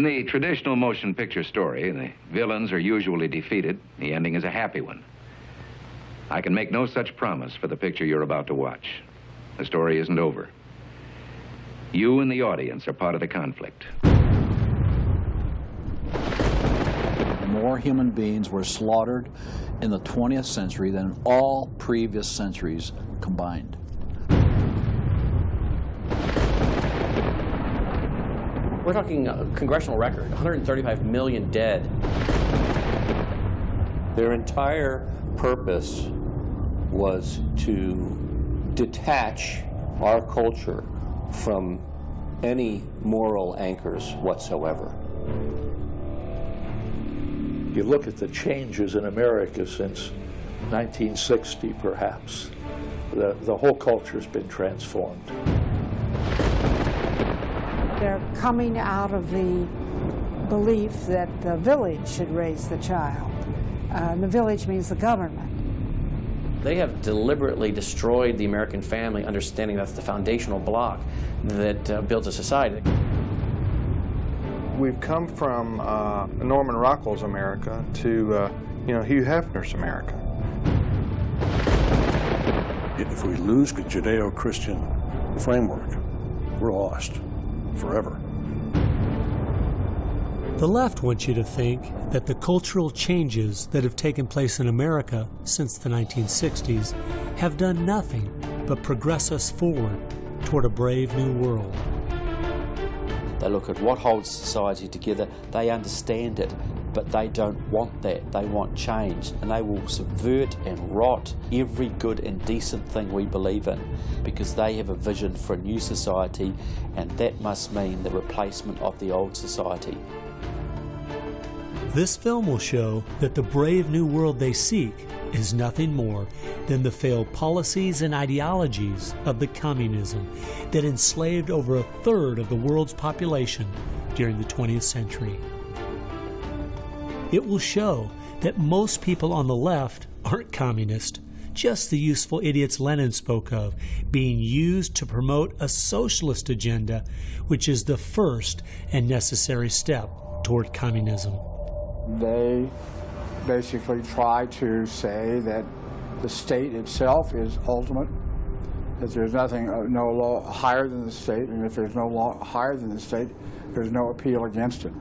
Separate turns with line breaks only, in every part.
In the traditional motion picture story, the villains are usually defeated. The ending is a happy one. I can make no such promise for the picture you're about to watch. The story isn't over. You and the audience are part of the conflict.
More human beings were slaughtered in the 20th century than in all previous centuries combined.
We're talking a congressional record, 135 million dead.
Their entire purpose was to detach our culture from any moral anchors whatsoever.
You look at the changes in America since 1960, perhaps. The whole culture's been transformed.
They're coming out of the belief that the village should raise the child. The village means the government.
They have deliberately destroyed the American family, understanding that's the foundational block that builds a society.
We've come from Norman Rockwell's America to Hugh Hefner's America.
If we lose the Judeo-Christian framework, we're lost forever.
The left wants you to think that the cultural changes that have taken place in America since the 1960s have done nothing but progress us forward toward a brave new world.
They look at what holds society together, they understand it, but they don't want that. They want change, and they will subvert and rot every good and decent thing we believe in, because they have a vision for a new society, and that must mean the replacement of the old society.
This film will show that the brave new world they seek is nothing more than the failed policies and ideologies of the communism that enslaved over a third of the world's population during the 20th century. It will show that most people on the left aren't communist, just the useful idiots Lenin spoke of, being used to promote a socialist agenda, which is the first and necessary step toward communism.
They basically try to say that the state itself is ultimate, that there's nothing, no law higher than the state, and if there's no law higher than the state, there's no appeal against it.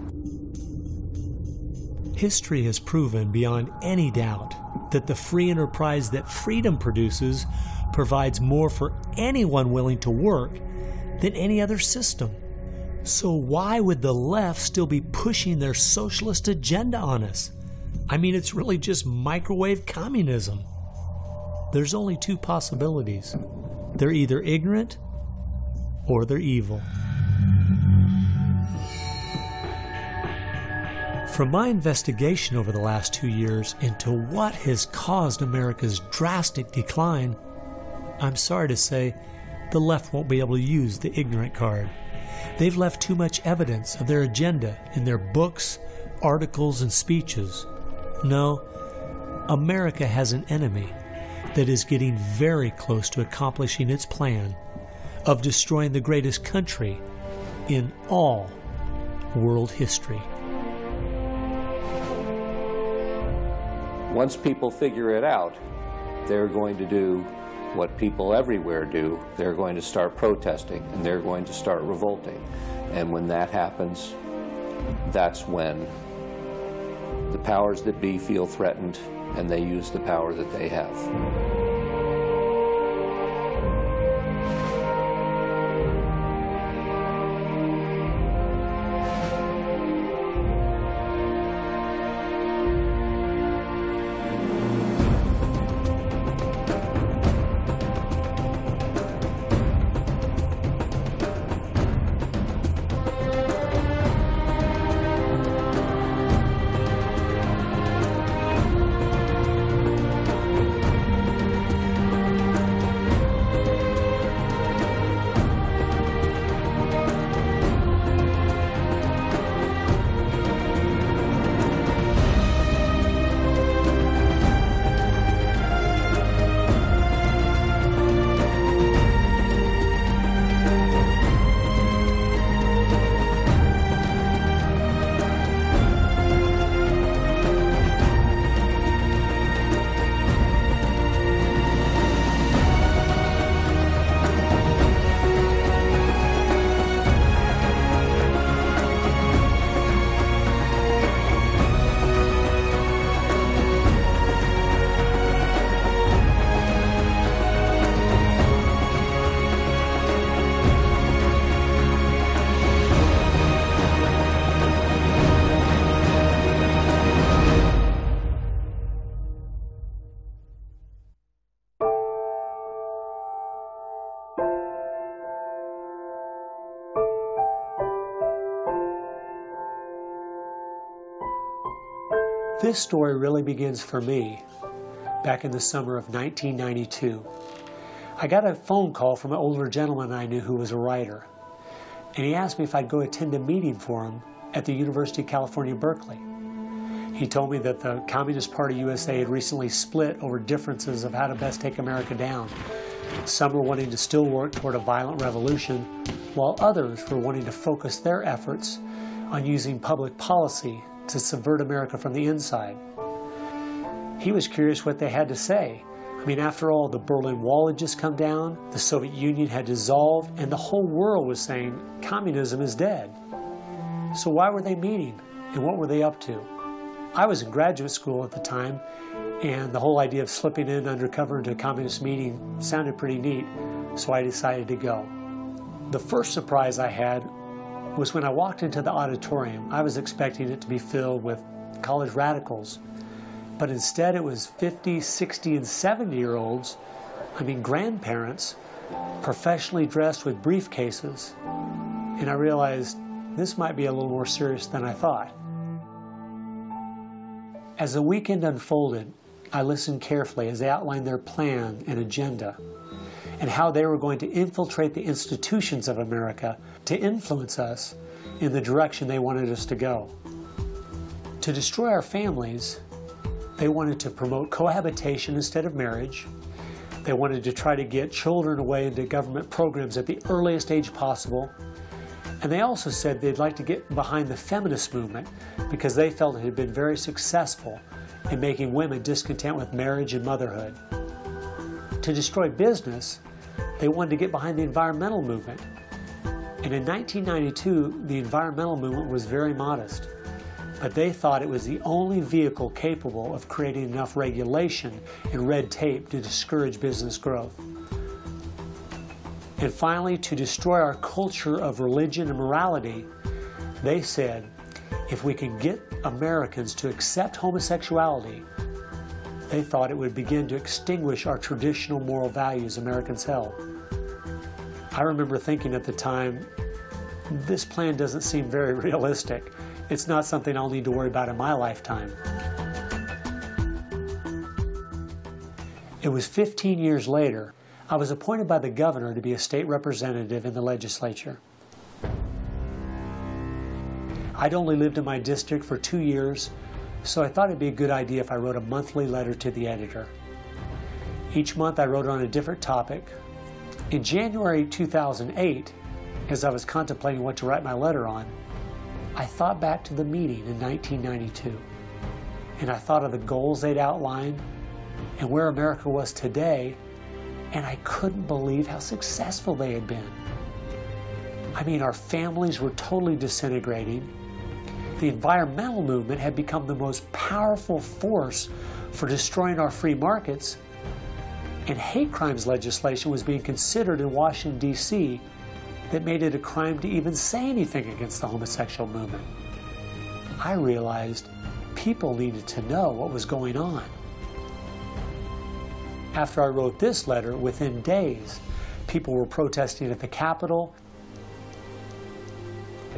History has proven beyond any doubt that the free enterprise that freedom produces provides more for anyone willing to work than any other system. So why would the left still be pushing their socialist agenda on us? I mean, it's really just microwave communism. There's only two possibilities. They're either ignorant or they're evil. From my investigation over the last 2 years into what has caused America's drastic decline, I'm sorry to say the left won't be able to use the ignorant card. They've left too much evidence of their agenda in their books, articles, and speeches. No, America has an enemy that is getting very close to accomplishing its plan of destroying the greatest country in all world history.
Once people figure it out, they're going to do what people everywhere do. They're going to start protesting, and they're going to start revolting. And when that happens, that's when the powers that be feel threatened, and they use the power that they have.
This story really begins for me back in the summer of 1992. I got a phone call from an older gentleman I knew who was a writer, and he asked me if I'd go attend a meeting for him at the University of California, Berkeley. He told me that the Communist Party USA had recently split over differences of how to best take America down. Some were wanting to still work toward a violent revolution, while others were wanting to focus their efforts on using public policy to subvert America from the inside. He was curious what they had to say. I mean, after all, the Berlin Wall had just come down, the Soviet Union had dissolved, and the whole world was saying communism is dead. So why were they meeting, and what were they up to? I was in graduate school at the time, and the whole idea of slipping in undercover into a communist meeting sounded pretty neat, so I decided to go. The first surprise I had was when I walked into the auditorium. I was expecting it to be filled with college radicals, but instead it was 50, 60, and 70-year-olds, I mean grandparents, professionally dressed with briefcases, and I realized this might be a little more serious than I thought. As the weekend unfolded, I listened carefully as they outlined their plan and agenda, and how they were going to infiltrate the institutions of America to influence us in the direction they wanted us to go. To destroy our families, they wanted to promote cohabitation instead of marriage. They wanted to try to get children away into government programs at the earliest age possible. And they also said they'd like to get behind the feminist movement because they felt it had been very successful in making women discontent with marriage and motherhood. To destroy business, they wanted to get behind the environmental movement. And in 1992, the environmental movement was very modest, but they thought it was the only vehicle capable of creating enough regulation and red tape to discourage business growth. And finally, to destroy our culture of religion and morality, they said, if we can get Americans to accept homosexuality, they thought it would begin to extinguish our traditional moral values Americans held. I remember thinking at the time, this plan doesn't seem very realistic. It's not something I'll need to worry about in my lifetime. It was 15 years later, I was appointed by the governor to be a state representative in the legislature. I'd only lived in my district for 2 years, so I thought it'd be a good idea if I wrote a monthly letter to the editor. Each month I wrote on a different topic. In January 2008, as I was contemplating what to write my letter on, I thought back to the meeting in 1992, and I thought of the goals they'd outlined and where America was today, and I couldn't believe how successful they had been. I mean, our families were totally disintegrating. The environmental movement had become the most powerful force for destroying our free markets, and hate crimes legislation was being considered in Washington, D.C. that made it a crime to even say anything against the homosexual movement. I realized people needed to know what was going on. After I wrote this letter, within days, people were protesting at the Capitol.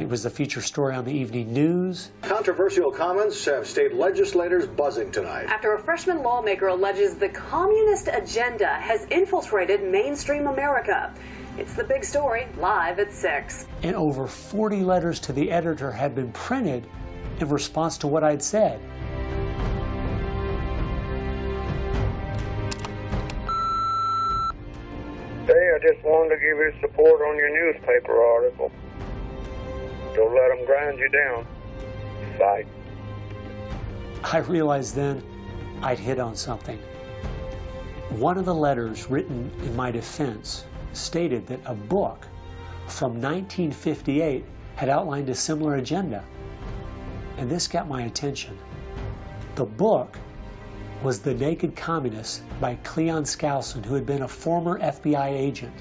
It was the feature story on the evening news.
Controversial comments have state legislators buzzing tonight.
After a freshman lawmaker alleges the communist agenda has infiltrated mainstream America. It's the big story, live at 6.
And over 40 letters to the editor had been printed in response to what I'd said.
Hey, I just wanted to give you support on your newspaper article. Don't let them grind you down. Fight.
I realized then I'd hit on something. One of the letters written in my defense stated that a book from 1958 had outlined a similar agenda. And this got my attention. The book was The Naked Communist by Cleon Skousen, who had been a former FBI agent.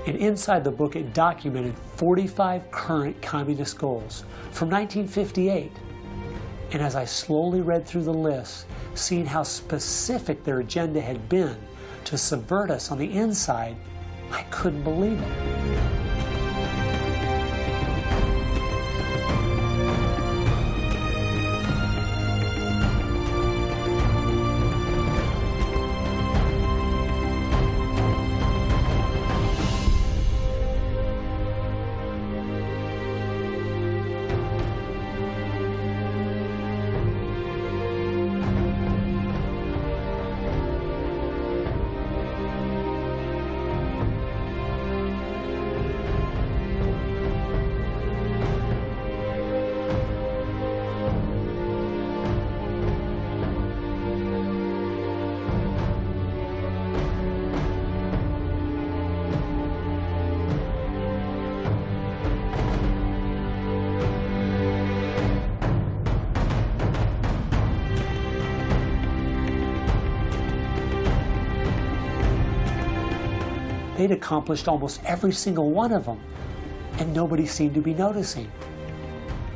And inside the book, it documented 45 current communist goals from 1958. And as I slowly read through the list, seeing how specific their agenda had been to subvert us on the inside, I couldn't believe it. They'd accomplished almost every single one of them, and nobody seemed to be noticing.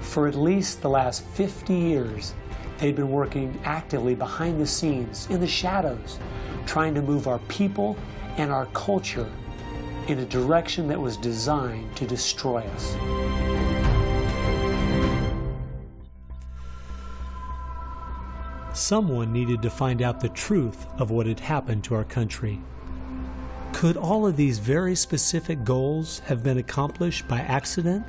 For at least the last 50 years, they'd been working actively behind the scenes, in the shadows, trying to move our people and our culture in a direction that was designed to destroy us. Someone needed to find out the truth of what had happened to our country. Could all of these very specific goals have been accomplished by accident?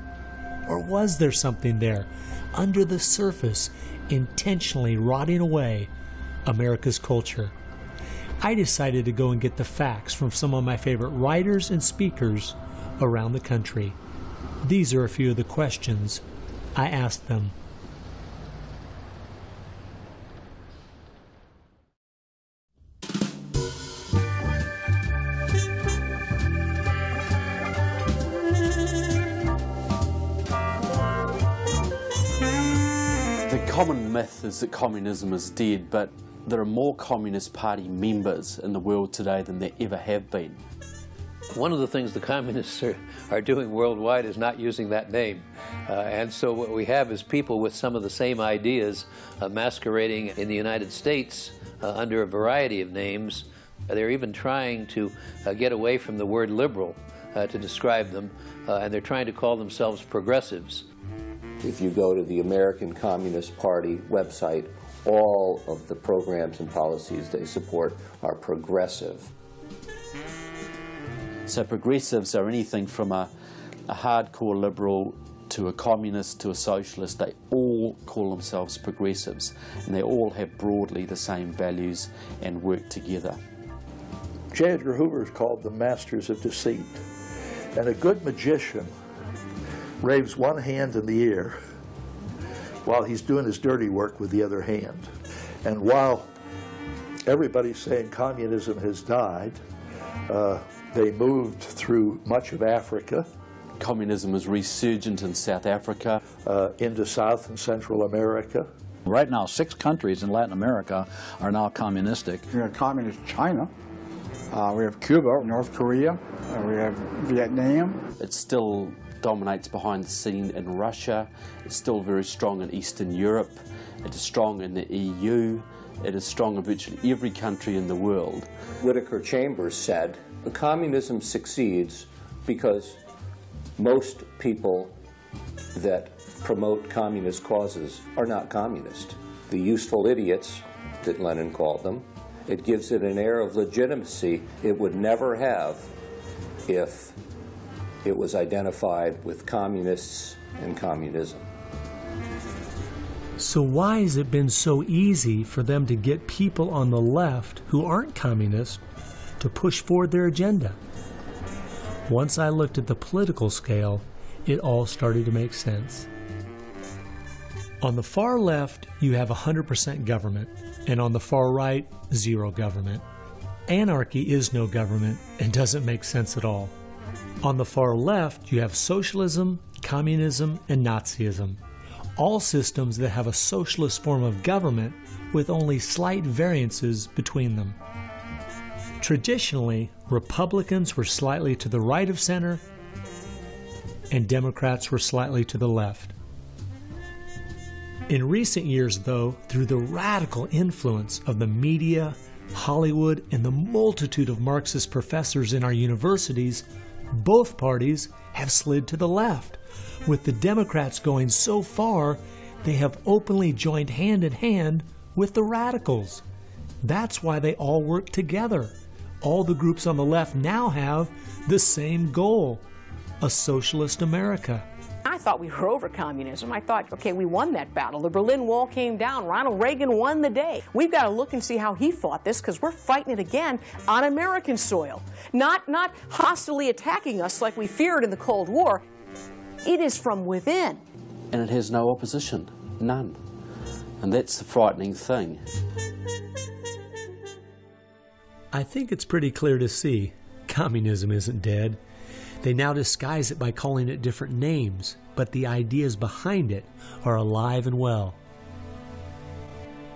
Or was there something there, under the surface, intentionally rotting away America's culture? I decided to go and get the facts from some of my favorite writers and speakers around the country. These are a few of the questions I asked them.
The common myth is that communism is dead, but there are more Communist Party members in the world today than there ever have been.
One of the things the communists are doing worldwide is not using that name. And so what we have is people with some of the same ideas masquerading in the United States under a variety of names. They're even trying to get away from the word liberal to describe them, and they're trying to call themselves progressives.
If you go to the American Communist Party website, all of the programs and policies they support are progressive.
So progressives are anything from a hardcore liberal to a communist to a socialist. They all call themselves progressives, and they all have broadly the same values and work together.
J. Edgar Hoover is called the masters of deceit. And a good magician waves one hand in the air while he's doing his dirty work with the other hand. And while everybody's saying communism has died, they moved through much of Africa.
Communism is resurgent in South Africa.
Into South and Central America.
Right now, 6 countries in Latin America are now communistic.
We have communist China. We have Cuba, North Korea. We have Vietnam.
It still dominates behind the scene in Russia. It's still very strong in Eastern Europe. It is strong in the EU. It is strong in virtually every country in the world.
Whittaker Chambers said, communism succeeds because most people that promote communist causes are not communist. The useful idiots, that Lenin called them, it gives it an air of legitimacy it would never have if it was identified with communists and communism.
So why has it been so easy for them to get people on the left who aren't communists to push forward their agenda? Once I looked at the political scale, it all started to make sense. On the far left, you have 100% government, and on the far right, zero government. Anarchy is no government and doesn't make sense at all. On the far left, you have socialism, communism, and Nazism, all systems that have a socialist form of government with only slight variances between them. Traditionally, Republicans were slightly to the right of center, and Democrats were slightly to the left. In recent years, though, through the radical influence of the media, Hollywood, and the multitude of Marxist professors in our universities, both parties have slid to the left, with the Democrats going so far they have openly joined hand in hand with the radicals. That's why they all work together. All the groups on the left now have the same goal, a socialist America.
I thought we were over communism. I thought, okay, we won that battle. The Berlin Wall came down. Ronald Reagan won the day. We've got to look and see how he fought this, because we're fighting it again on American soil. Not hostilely attacking us like we feared in the Cold War. It is from within.
And it has no opposition, none. And that's the frightening thing.
I think it's pretty clear to see communism isn't dead. They now disguise it by calling it different names, but the ideas behind it are alive and well.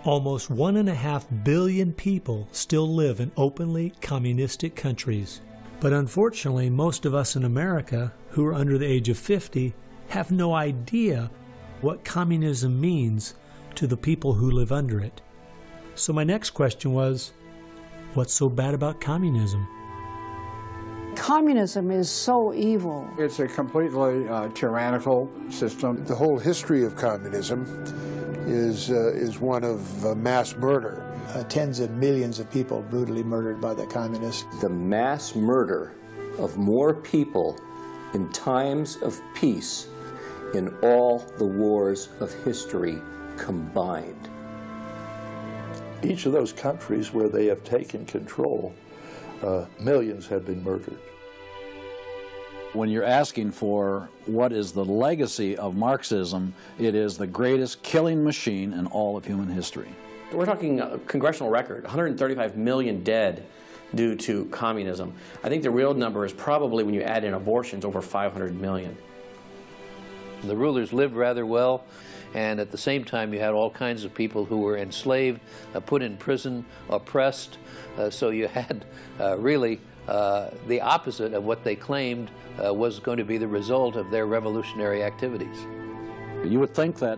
Almost 1.5 billion people still live in openly communistic countries. But unfortunately, most of us in America who are under the age of 50 have no idea what communism means to the people who live under it. So my next question was, what's so bad about communism?
Communism is so evil.
It's a completely tyrannical system.
The whole history of communism is one of mass murder.
Tens of millions of people brutally murdered by the communists.
The mass murder of more people in times of peace in all the wars of history combined.
Each of those countries where they have taken control, millions have been murdered.
When you're asking for what is the legacy of Marxism, it is the greatest killing machine in all of human history.
We're talking a congressional record, 135 million dead due to communism. I think the real number is probably, when you add in abortions, over 500 million.
The rulers lived rather well, and at the same time you had all kinds of people who were enslaved, put in prison, oppressed, so you had really the opposite of what they claimed was going to be the result of their revolutionary activities.
You would think that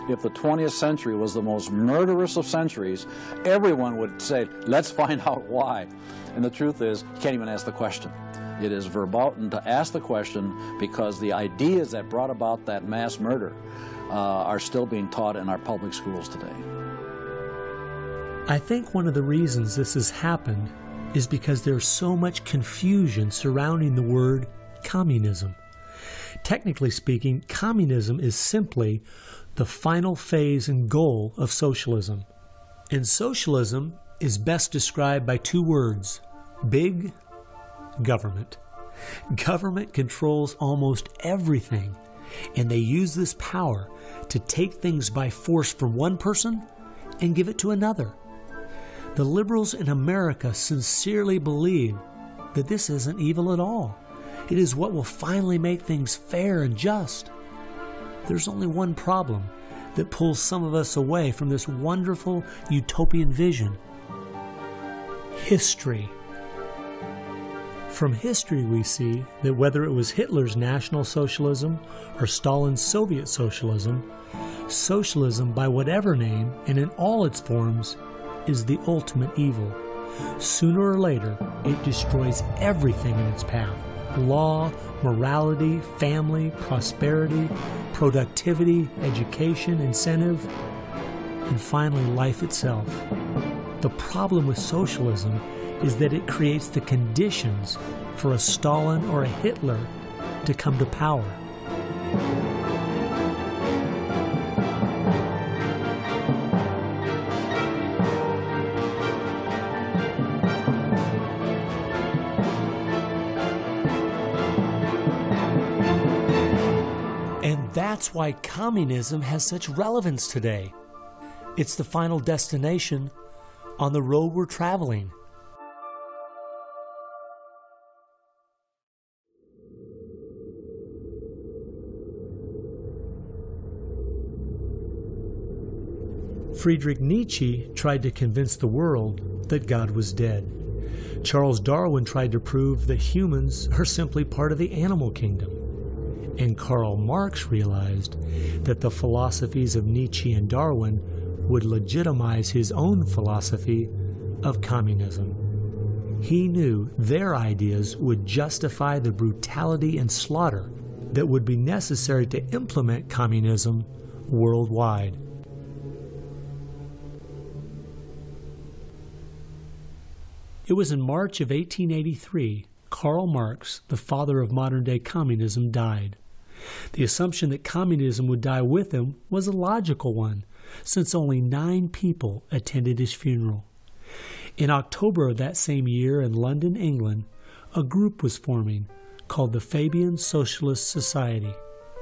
if the 20th century was the most murderous of centuries, everyone would say, let's find out why. And the truth is, you can't even ask the question. It is verboten to ask the question because the ideas that brought about that mass murder are still being taught in our public schools today.
I think one of the reasons this has happened is because there's so much confusion surrounding the word communism. Technically speaking, communism is simply the final phase and goal of socialism. And socialism is best described by two words: big government. Government controls almost everything, and they use this power to take things by force from one person and give it to another. The liberals in America sincerely believe that this isn't evil at all. It is what will finally make things fair and just. There's only one problem that pulls some of us away from this wonderful utopian vision: history. From history we see that whether it was Hitler's National Socialism or Stalin's Soviet Socialism, socialism by whatever name and in all its forms is the ultimate evil. Sooner or later, it destroys everything in its path: law, morality, family, prosperity, productivity, education, incentive, and finally life itself. The problem with socialism is that it creates the conditions for a Stalin or a Hitler to come to power. And that's why communism has such relevance today. It's the final destination on the road we're traveling. Friedrich Nietzsche tried to convince the world that God was dead. Charles Darwin tried to prove that humans are simply part of the animal kingdom. And Karl Marx realized that the philosophies of Nietzsche and Darwin would legitimize his own philosophy of communism. He knew their ideas would justify the brutality and slaughter that would be necessary to implement communism worldwide. It was in March of 1883, Karl Marx, the father of modern-day communism, died. The assumption that communism would die with him was a logical one, since only 9 people attended his funeral. In October of that same year in London, England, a group was forming called the Fabian Socialist Society.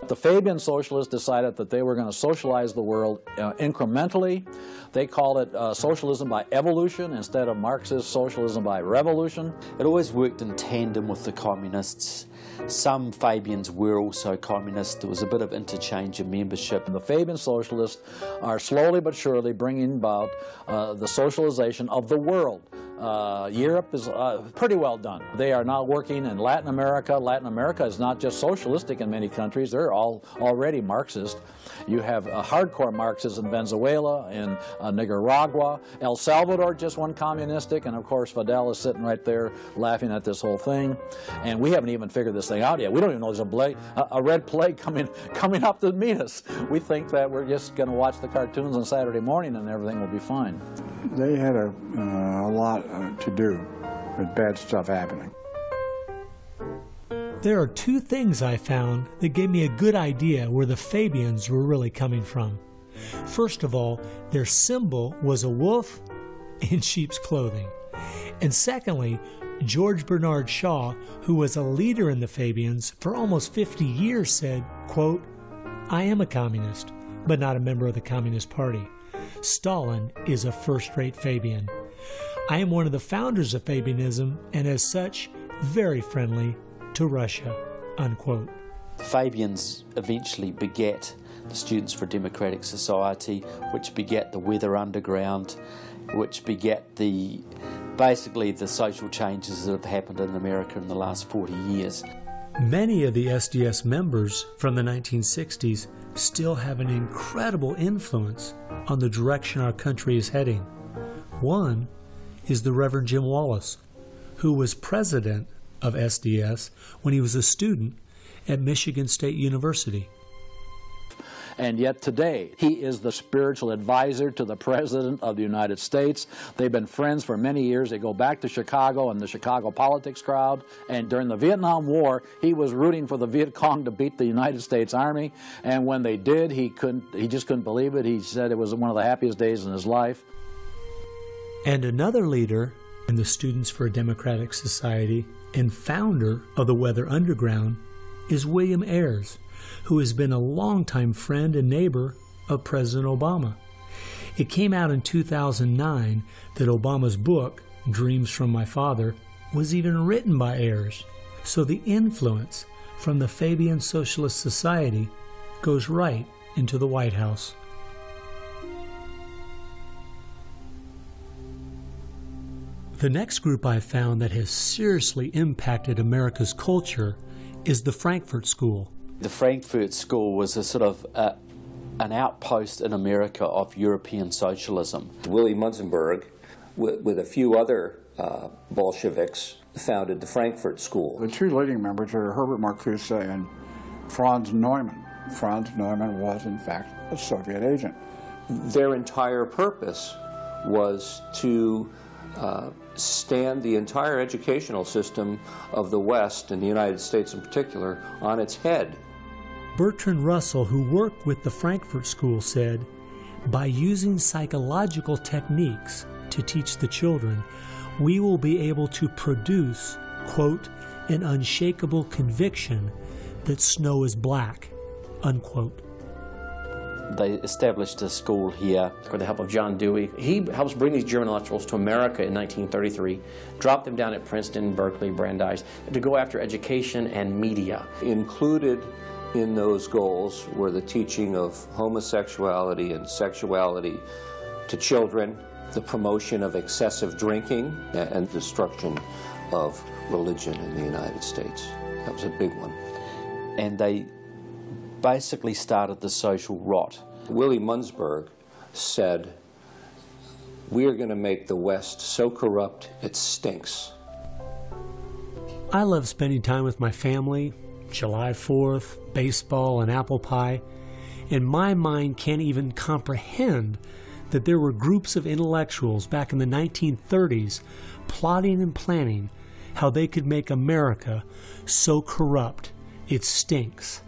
The Fabian Socialists decided that they were going to socialize the world incrementally. They called it socialism by evolution instead of Marxist socialism by revolution.
It always worked in tandem with the communists. Some Fabians were also communist. There was a bit of interchange of membership.
The Fabian socialists are slowly but surely bringing about the socialization of the world. Europe is pretty well done. They are now working in Latin America. Latin America is not just socialistic in many countries. They're all already Marxist. You have hardcore Marxists in Venezuela, in Nicaragua. El Salvador just went communistic, and of course Fidel is sitting right there laughing at this whole thing. And we haven't even figured this thing out yet. We don't even know there's a red plague coming up to meet us. We think that we're just going to watch the cartoons on Saturday morning and everything will be fine.
They had a lot to do with bad stuff happening.
There are two things I found that gave me a good idea where the Fabians were really coming from. First of all, their symbol was a wolf in sheep's clothing. And secondly, George Bernard Shaw, who was a leader in the Fabians for almost 50 years, said, quote, "I am a communist, but not a member of the Communist Party. Stalin is a first-rate Fabian. I am one of the founders of Fabianism, and as such, very friendly to Russia," unquote.
Fabians eventually begat the Students for Democratic Society, which begat the Weather Underground, which begat basically the social changes that have happened in America in the last 40 years.
Many of the SDS members from the 1960s still have an incredible influence on the direction our country is heading. One is the Reverend Jim Wallace, who was president of SDS when he was a student at Michigan State University.
And yet today, he is the spiritual advisor to the President of the United States. They've been friends for many years. They go back to Chicago and the Chicago politics crowd. And during the Vietnam War, he was rooting for the Viet Cong to beat the United States Army. And when they did, he just couldn't believe it. He said it was one of the happiest days in his life.
And another leader in the Students for a Democratic Society and founder of the Weather Underground is William Ayers, who has been a longtime friend and neighbor of President Obama. It came out in 2009 that Obama's book, Dreams from My Father, was even written by Ayers. So the influence from the Fabian Socialist Society goes right into the White House. The next group I found that has seriously impacted America's culture is the Frankfurt School.
The Frankfurt School was a sort of an outpost in America of European socialism.
Willy Munzenberg, with a few other Bolsheviks, founded the Frankfurt School.
The two leading members are Herbert Marcuse and Franz Neumann. Franz Neumann was, in fact, a Soviet agent.
Their entire purpose was to stand the entire educational system of the West, and the United States in particular, on its head.
Bertrand Russell, who worked with the Frankfurt School, said, "By using psychological techniques to teach the children, we will be able to produce, quote, an unshakable conviction that snow is black," unquote.
They established a school here.
With the help of John Dewey. He helps bring these German intellectuals to America in 1933, drop them down at Princeton, Berkeley, Brandeis, to go after education and media.
Included in those goals were the teaching of homosexuality and sexuality to children, the promotion of excessive drinking, and destruction of religion in the United States. That was a big one.
And they basically started the social rot.
Willy Munzenberg said, "We are going to make the West so corrupt it stinks."
I love spending time with my family, July 4th, baseball, and apple pie, and my mind can't even comprehend that there were groups of intellectuals back in the 1930s plotting and planning how they could make America so corrupt it stinks.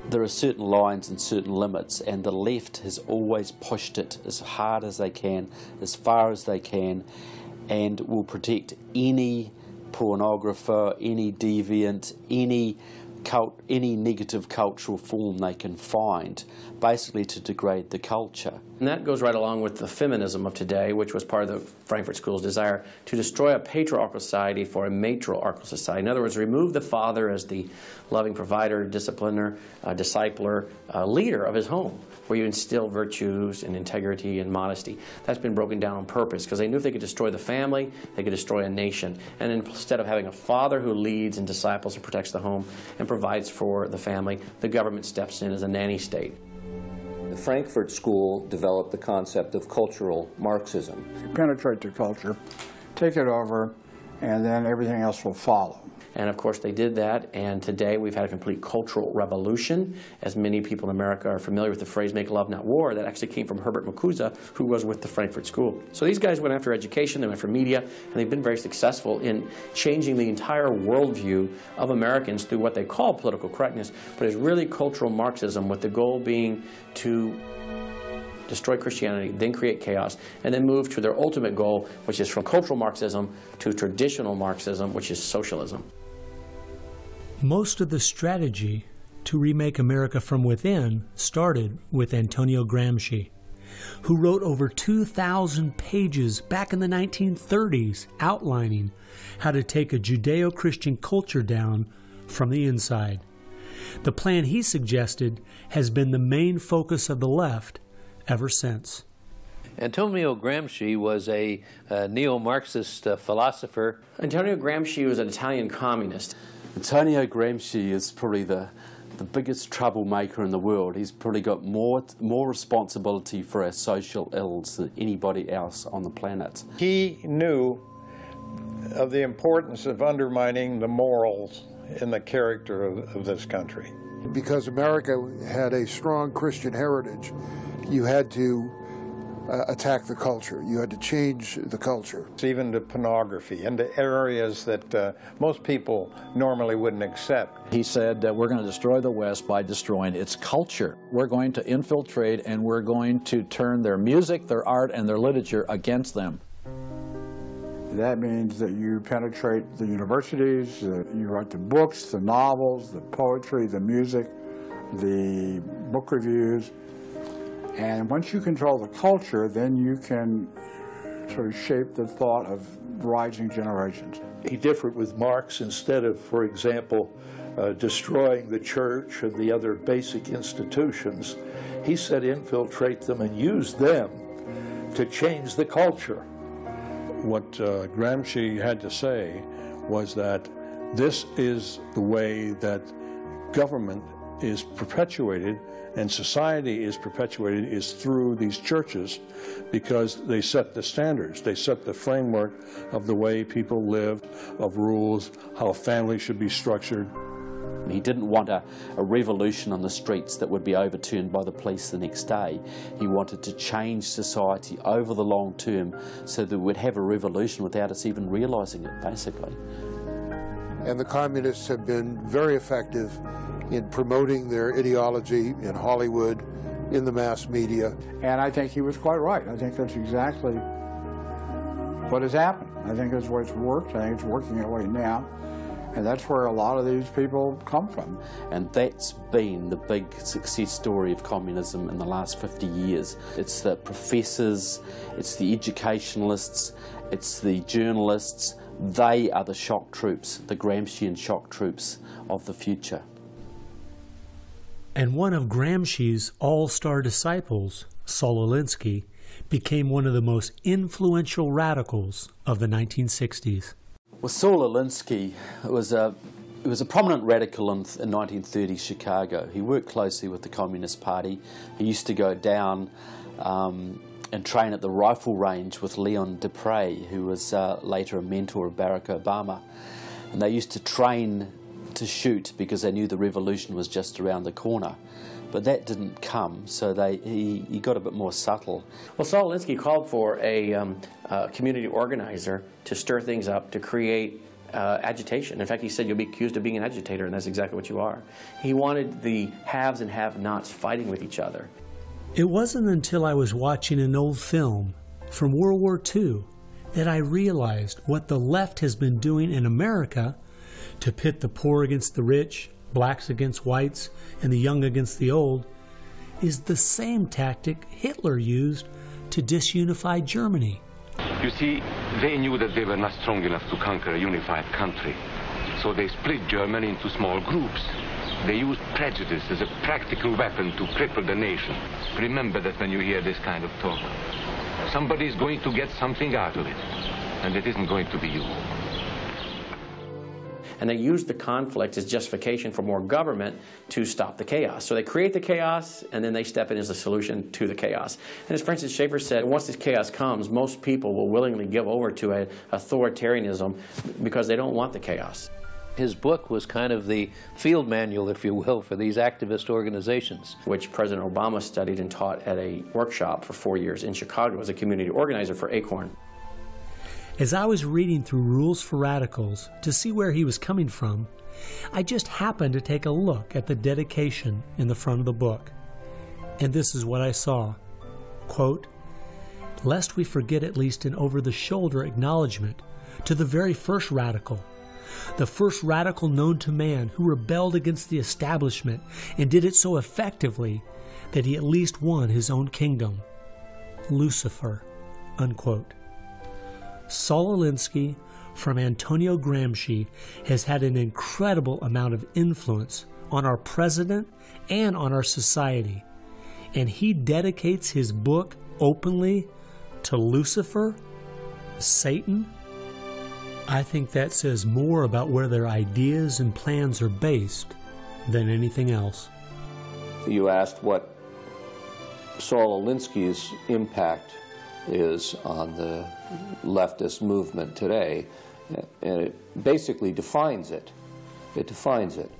There are certain lines and certain limits, and the left has always pushed it as hard as they can, as far as they can, and will protect any pornographer, any deviant, any any negative cultural form they can find, basically to degrade the culture.
And that goes right along with the feminism of today, which was part of the Frankfurt School's desire to destroy a patriarchal society for a matriarchal society. In other words, remove the father as the loving provider, discipliner, discipler, leader of his home, where you instill virtues and integrity and modesty. That's been broken down on purpose because they knew if they could destroy the family, they could destroy a nation. And instead of having a father who leads and disciples and protects the home and provides for the family, the government steps in as a nanny state.
The Frankfurt School developed the concept of cultural Marxism.
You penetrate the culture, take it over, and then everything else will follow.
And of course they did that, and today we've had a complete cultural revolution. As many people in America are familiar with the phrase "make love, not war," that actually came from Herbert Marcuse, who was with the Frankfurt School. So these guys went after education, they went after media, and they've been very successful in changing the entire worldview of Americans through what they call political correctness, but it's really cultural Marxism, with the goal being to destroy Christianity, then create chaos, and then move to their ultimate goal, which is from cultural Marxism to traditional Marxism, which is socialism.
Most of the strategy to remake America from within started with Antonio Gramsci, who wrote over 2,000 pages back in the 1930s outlining how to take a Judeo-Christian culture down from the inside. The plan he suggested has been the main focus of the left ever since.
Antonio Gramsci was a neo-Marxist philosopher.
Antonio Gramsci was an Italian communist.
Antonio Gramsci is probably the biggest troublemaker in the world. He's probably got more responsibility for our social ills than anybody else on the planet.
He knew of the importance of undermining the morals in the character of this country.
Because America had a strong Christian heritage, you had to attack the culture. You had to change the culture.
Even to pornography, into areas that most people normally wouldn't accept.
He said that we're going to destroy the West by destroying its culture. We're going to infiltrate and we're going to turn their music, their art, and their literature against them.
That means that you penetrate the universities, you write the books, the novels, the poetry, the music, the book reviews. And once you control the culture, then you can sort of shape the thought of rising generations.
He differed with Marx. Instead of, for example, destroying the church and the other basic institutions, he said infiltrate them and use them to change the culture.
What Gramsci had to say was that this is the way that government is perpetuated and society is perpetuated is through these churches, because they set the standards, they set the framework of the way people live, of rules, how families should be structured.
He didn't want a revolution on the streets that would be overturned by the police the next day. He wanted to change society over the long term so that we'd have a revolution without us even realizing it, basically.
And the communists have been very effective in promoting their ideology in Hollywood, in the mass media.
And I think he was quite right. I think that's exactly what has happened. I think that's what's worked. I think it's working that way now. And that's where a lot of these people come from.
And that's been the big success story of communism in the last 50 years. It's the professors, it's the educationalists, it's the journalists. They are the shock troops, the Gramscian shock troops of the future.
And one of Gramsci's all-star disciples, Saul Alinsky, became one of the most influential radicals of the 1960s.
Well, Saul Alinsky was a prominent radical in 1930 Chicago. He worked closely with the Communist Party. He used to go down and train at the rifle range with Leon Dupre, who was later a mentor of Barack Obama. And they used to train to shoot because they knew the revolution was just around the corner. But that didn't come, so he got a bit more subtle.
Well, Saul Alinsky called for a community organizer to stir things up, to create agitation. In fact, he said you'll be accused of being an agitator, and that's exactly what you are. He wanted the haves and have-nots fighting with each other.
It wasn't until I was watching an old film from World War II that I realized what the left has been doing in America to pit the poor against the rich, blacks against whites and the young against the old, is the same tactic Hitler used to disunify Germany.
You see, they knew that they were not strong enough to conquer a unified country, so they split Germany into small groups. They used prejudice as a practical weapon to cripple the nation. Remember that when you hear this kind of talk. Somebody is going to get something out of it, and it isn't going to be you.
And they use the conflict as justification for more government to stop the chaos. So they create the chaos, and then they step in as a solution to the chaos. And as Francis Schaeffer said, once this chaos comes, most people will willingly give over to an authoritarianism because they don't want the chaos.
His book was kind of the field manual, if you will, for these activist organizations.
Which President Obama studied and taught at a workshop for 4 years in Chicago as a community organizer for ACORN.
As I was reading through Rules for Radicals to see where he was coming from, I just happened to take a look at the dedication in the front of the book. And this is what I saw. Quote, "Lest we forget at least an over-the-shoulder acknowledgement to the very first radical, the first radical known to man who rebelled against the establishment and did it so effectively that he at least won his own kingdom, Lucifer," unquote. Saul Alinsky from Antonio Gramsci has had an incredible amount of influence on our president and on our society, and he dedicates his book openly to Lucifer, Satan. I think that says more about where their ideas and plans are based than anything else.
You asked what Saul Alinsky's impact is on the leftist movement today, and it basically defines it. It defines it.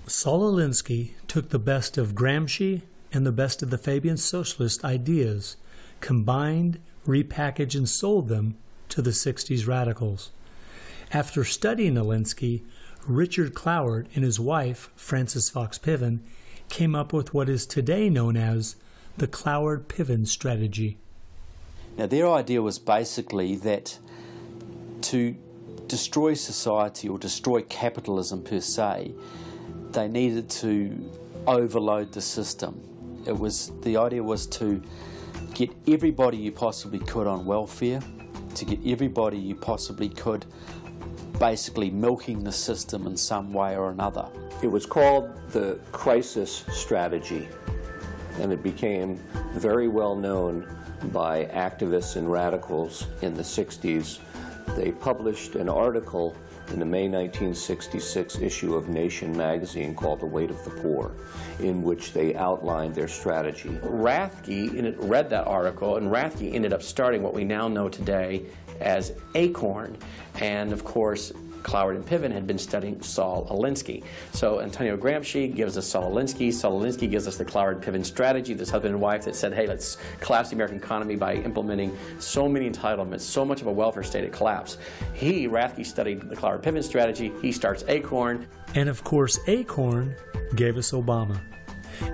Saul Alinsky took the best of Gramsci and the best of the Fabian socialist ideas, combined, repackaged, and sold them to the 60s radicals. After studying Alinsky, Richard Cloward and his wife, Frances Fox Piven, came up with what is today known as the Cloward-Piven strategy.
Now, their idea was basically that to destroy society or destroy capitalism per se, they needed to overload the system. The idea was to get everybody you possibly could on welfare, to get everybody you possibly could basically milking the system in some way or another.
It was called the crisis strategy, and it became very well known by activists and radicals in the 60s. They published an article in the May 1966 issue of Nation magazine called The Weight of the Poor, in which they outlined their strategy.
Rathke read that article, and Rathke ended up starting what we now know today as ACORN. And of course, Cloward and Piven had been studying Saul Alinsky. So Antonio Gramsci gives us Saul Alinsky. Saul Alinsky gives us the Cloward-Piven strategy, this husband and wife that said, hey, let's collapse the American economy by implementing so many entitlements, so much of a welfare state at collapse. Rathke studied the Cloward-Piven strategy. He starts ACORN.
And of course, ACORN gave us Obama.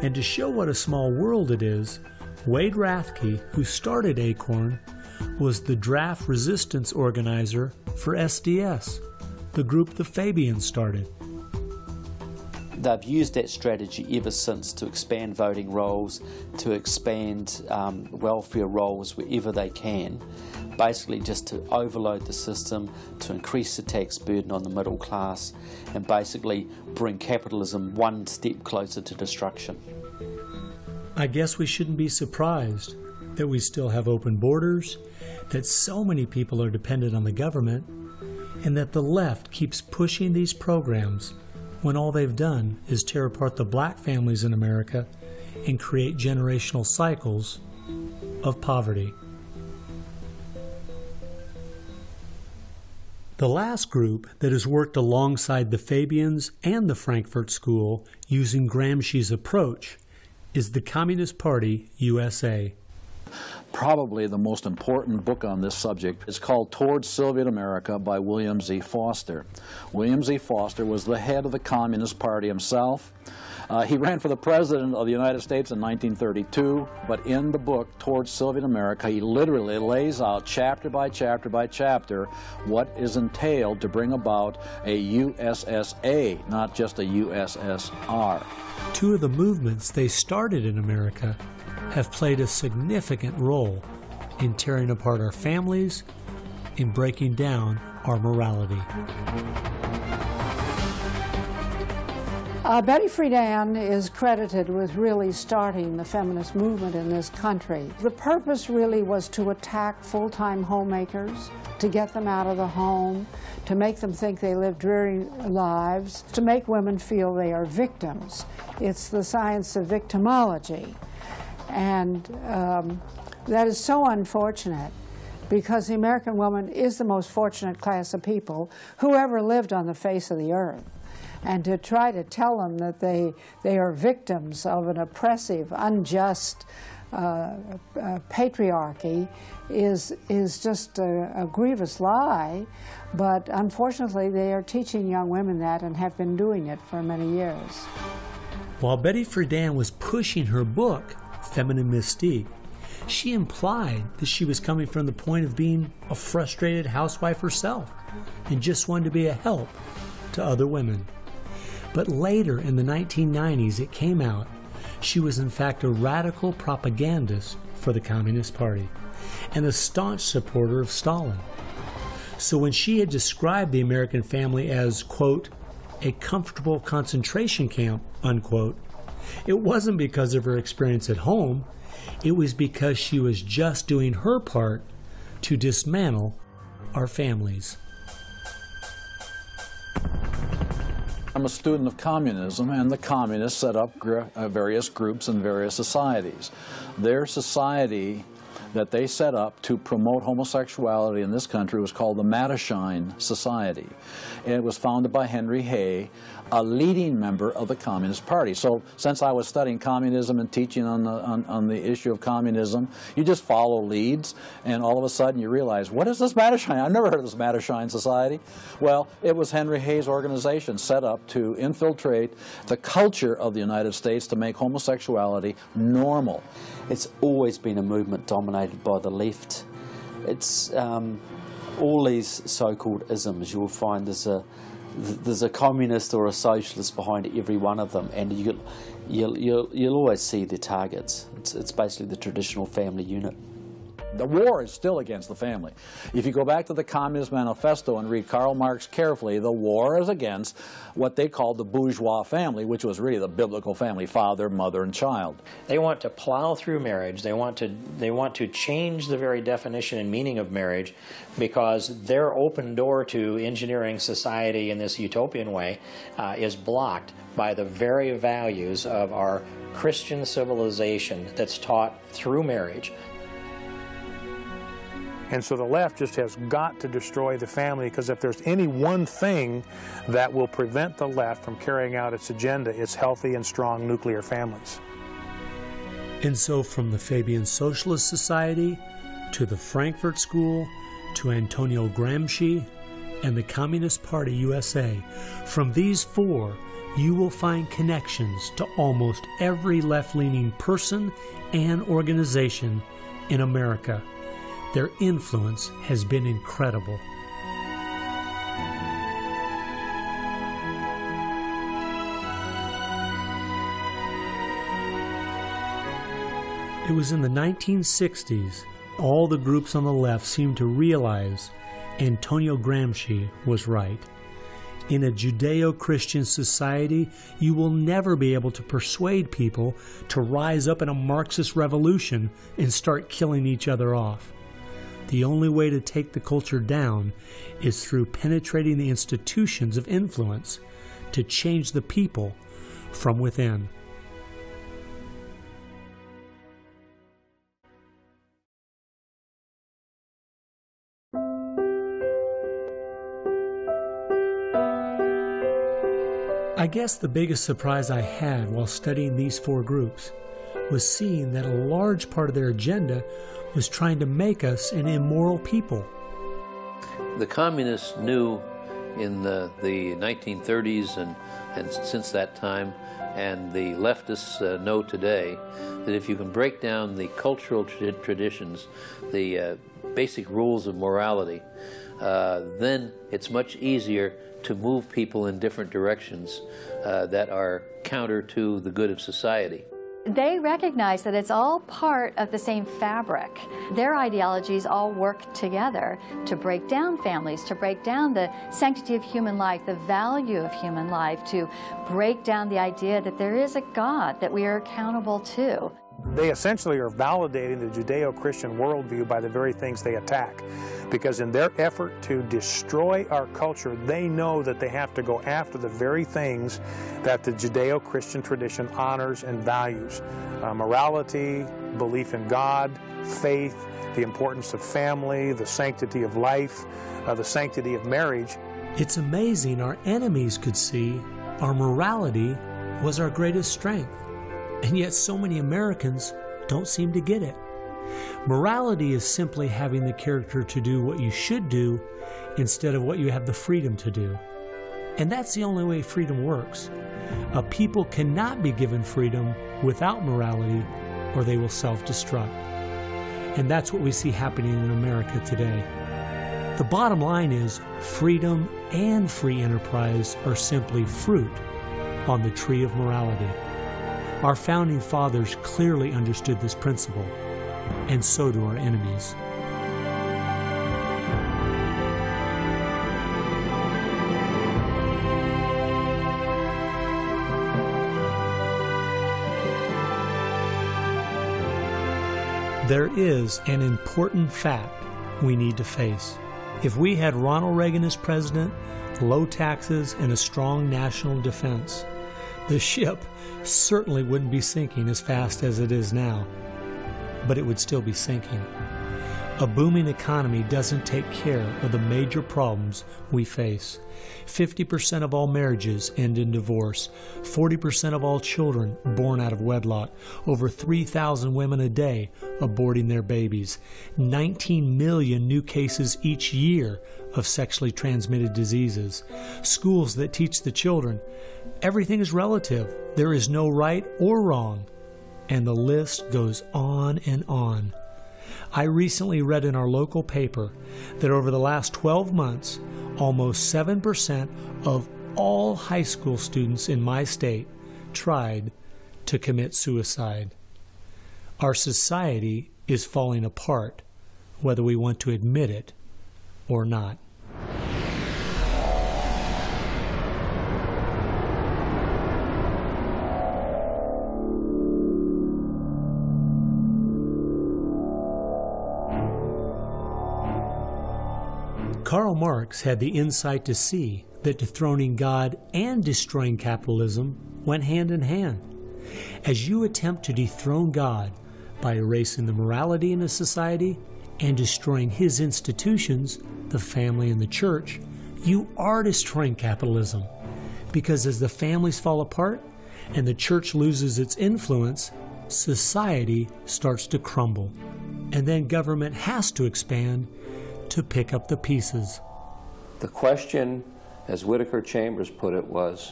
And to show what a small world it is, Wade Rathke, who started ACORN, was the draft resistance organizer for SDS, the group the Fabians started.
They've used that strategy ever since to expand voting rolls, to expand welfare rolls wherever they can, basically just to overload the system, to increase the tax burden on the middle class, and basically bring capitalism one step closer to destruction.
I guess we shouldn't be surprised that we still have open borders, that so many people are dependent on the government, and that the left keeps pushing these programs when all they've done is tear apart the black families in America and create generational cycles of poverty. The last group that has worked alongside the Fabians and the Frankfurt School using Gramsci's approach is the Communist Party USA.
Probably the most important book on this subject is called Towards Soviet America by William Z. Foster. William Z. Foster was the head of the Communist Party himself. He ran for the President of the United States in 1932, but in the book, Towards Soviet America, he literally lays out chapter by chapter by chapter what is entailed to bring about a USSA, not just a USSR.
Two of the movements they started in America have played a significant role in tearing apart our families, in breaking down our morality.
Betty Friedan is credited with really starting the feminist movement in this country. The purpose really was to attack full-time homemakers, to get them out of the home, to make them think they live dreary lives, to make women feel they are victims. It's the science of victimology. And that is so unfortunate, because the American woman is the most fortunate class of people who ever lived on the face of the earth. And to try to tell them that they are victims of an oppressive, unjust patriarchy is just a grievous lie. But unfortunately, they are teaching young women that and have been doing it for many years.
While Betty Friedan was pushing her book, Feminine Mystique, she implied that she was coming from the point of being a frustrated housewife herself and just wanted to be a help to other women. But later, in the 1990s, it came out she was in fact a radical propagandist for the Communist Party and a staunch supporter of Stalin. So when she had described the American family as, quote, a comfortable concentration camp, unquote, it wasn't because of her experience at home, it was because she was just doing her part to dismantle our families.
I'm a student of communism, and the communists set up various groups and various societies. Their society that they set up to promote homosexuality in this country was called the Mattachine Society. And it was founded by Henry Hay, a leading member of the Communist Party. So since I was studying communism and teaching on the issue of communism, you just follow leads, and all of a sudden you realize, what is this Mattachine? I've never heard of this Mattachine Society. Well, it was Henry Hay's organization set up to infiltrate the culture of the United States to make homosexuality normal.
It's always been a movement dominated by the left. It's all these so-called isms. You'll find there's a communist or a socialist behind every one of them, and you'll always see their targets. It's basically the traditional family unit.
The war is still against the family. If you go back to the Communist Manifesto and read Karl Marx carefully, the war is against what they called the bourgeois family, which was really the biblical family, father, mother, and child.
They want to plow through marriage. They want to change the very definition and meaning of marriage, because their open door to engineering society in this utopian way is blocked by the very values of our Christian civilization that's taught through marriage.
And so the left just has got to destroy the family, because if there's any one thing that will prevent the left from carrying out its agenda, it's healthy and strong nuclear families.
And so from the Fabian Socialist Society to the Frankfurt School to Antonio Gramsci and the Communist Party USA, from these four you will find connections to almost every left-leaning person and organization in America. Their influence has been incredible. It was in the 1960s, all the groups on the left seemed to realize Antonio Gramsci was right. In a Judeo-Christian society, you will never be able to persuade people to rise up in a Marxist revolution and start killing each other off. The only way to take the culture down is through penetrating the institutions of influence to change the people from within. I guess the biggest surprise I had while studying these four groups was seeing that a large part of their agenda was trying to make us an immoral people.
The communists knew in the 1930s and and since that time, and the leftists know today that if you can break down the cultural traditions, the basic rules of morality, then it's much easier to move people in different directions that are counter to the good of society.
They recognize that it's all part of the same fabric. Their ideologies all work together to break down families, to break down the sanctity of human life, the value of human life, to break down the idea that there is a God that we are accountable to.
They essentially are validating the Judeo-Christian worldview by the very things they attack. Because in their effort to destroy our culture, they know that they have to go after the very things that the Judeo-Christian tradition honors and values. Morality, belief in God, faith, the importance of family, the sanctity of life, the sanctity of marriage.
It's amazing our enemies could see our morality was our greatest strength. And yet so many Americans don't seem to get it. Morality is simply having the character to do what you should do instead of what you have the freedom to do. And that's the only way freedom works. A people cannot be given freedom without morality, or they will self-destruct. And that's what we see happening in America today. The bottom line is freedom and free enterprise are simply fruit on the tree of morality. Our founding fathers clearly understood this principle, and so do our enemies. There is an important fact we need to face. If we had Ronald Reagan as president, low taxes, and a strong national defense, the ship certainly wouldn't be sinking as fast as it is now, but it would still be sinking. A booming economy doesn't take care of the major problems we face. 50% of all marriages end in divorce. 40% of all children born out of wedlock. Over 3,000 women a day aborting their babies. 19 million new cases each year of sexually transmitted diseases. Schools that teach the children everything is relative. There is no right or wrong. And the list goes on and on. I recently read in our local paper that over the last 12 months, almost 7% of all high school students in my state tried to commit suicide. Our society is falling apart, whether we want to admit it or not. Karl Marx had the insight to see that dethroning God and destroying capitalism went hand in hand. As you attempt to dethrone God by erasing the morality in a society and destroying his institutions, the family and the church, you are destroying capitalism. Because as the families fall apart and the church loses its influence, society starts to crumble. And then government has to expand to pick up the pieces.
The question, as Whittaker Chambers put it, was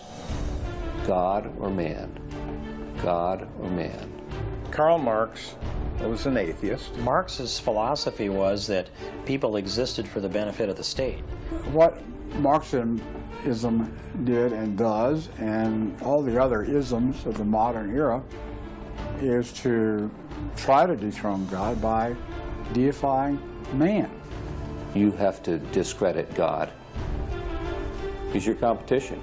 God or man? God or man?
Karl Marx was an atheist.
Marx's philosophy was that people existed for the benefit of the state.
What Marxism did and does, and all the other isms of the modern era, is to try to dethrone God by deifying man.
You have to discredit God. He's your competition.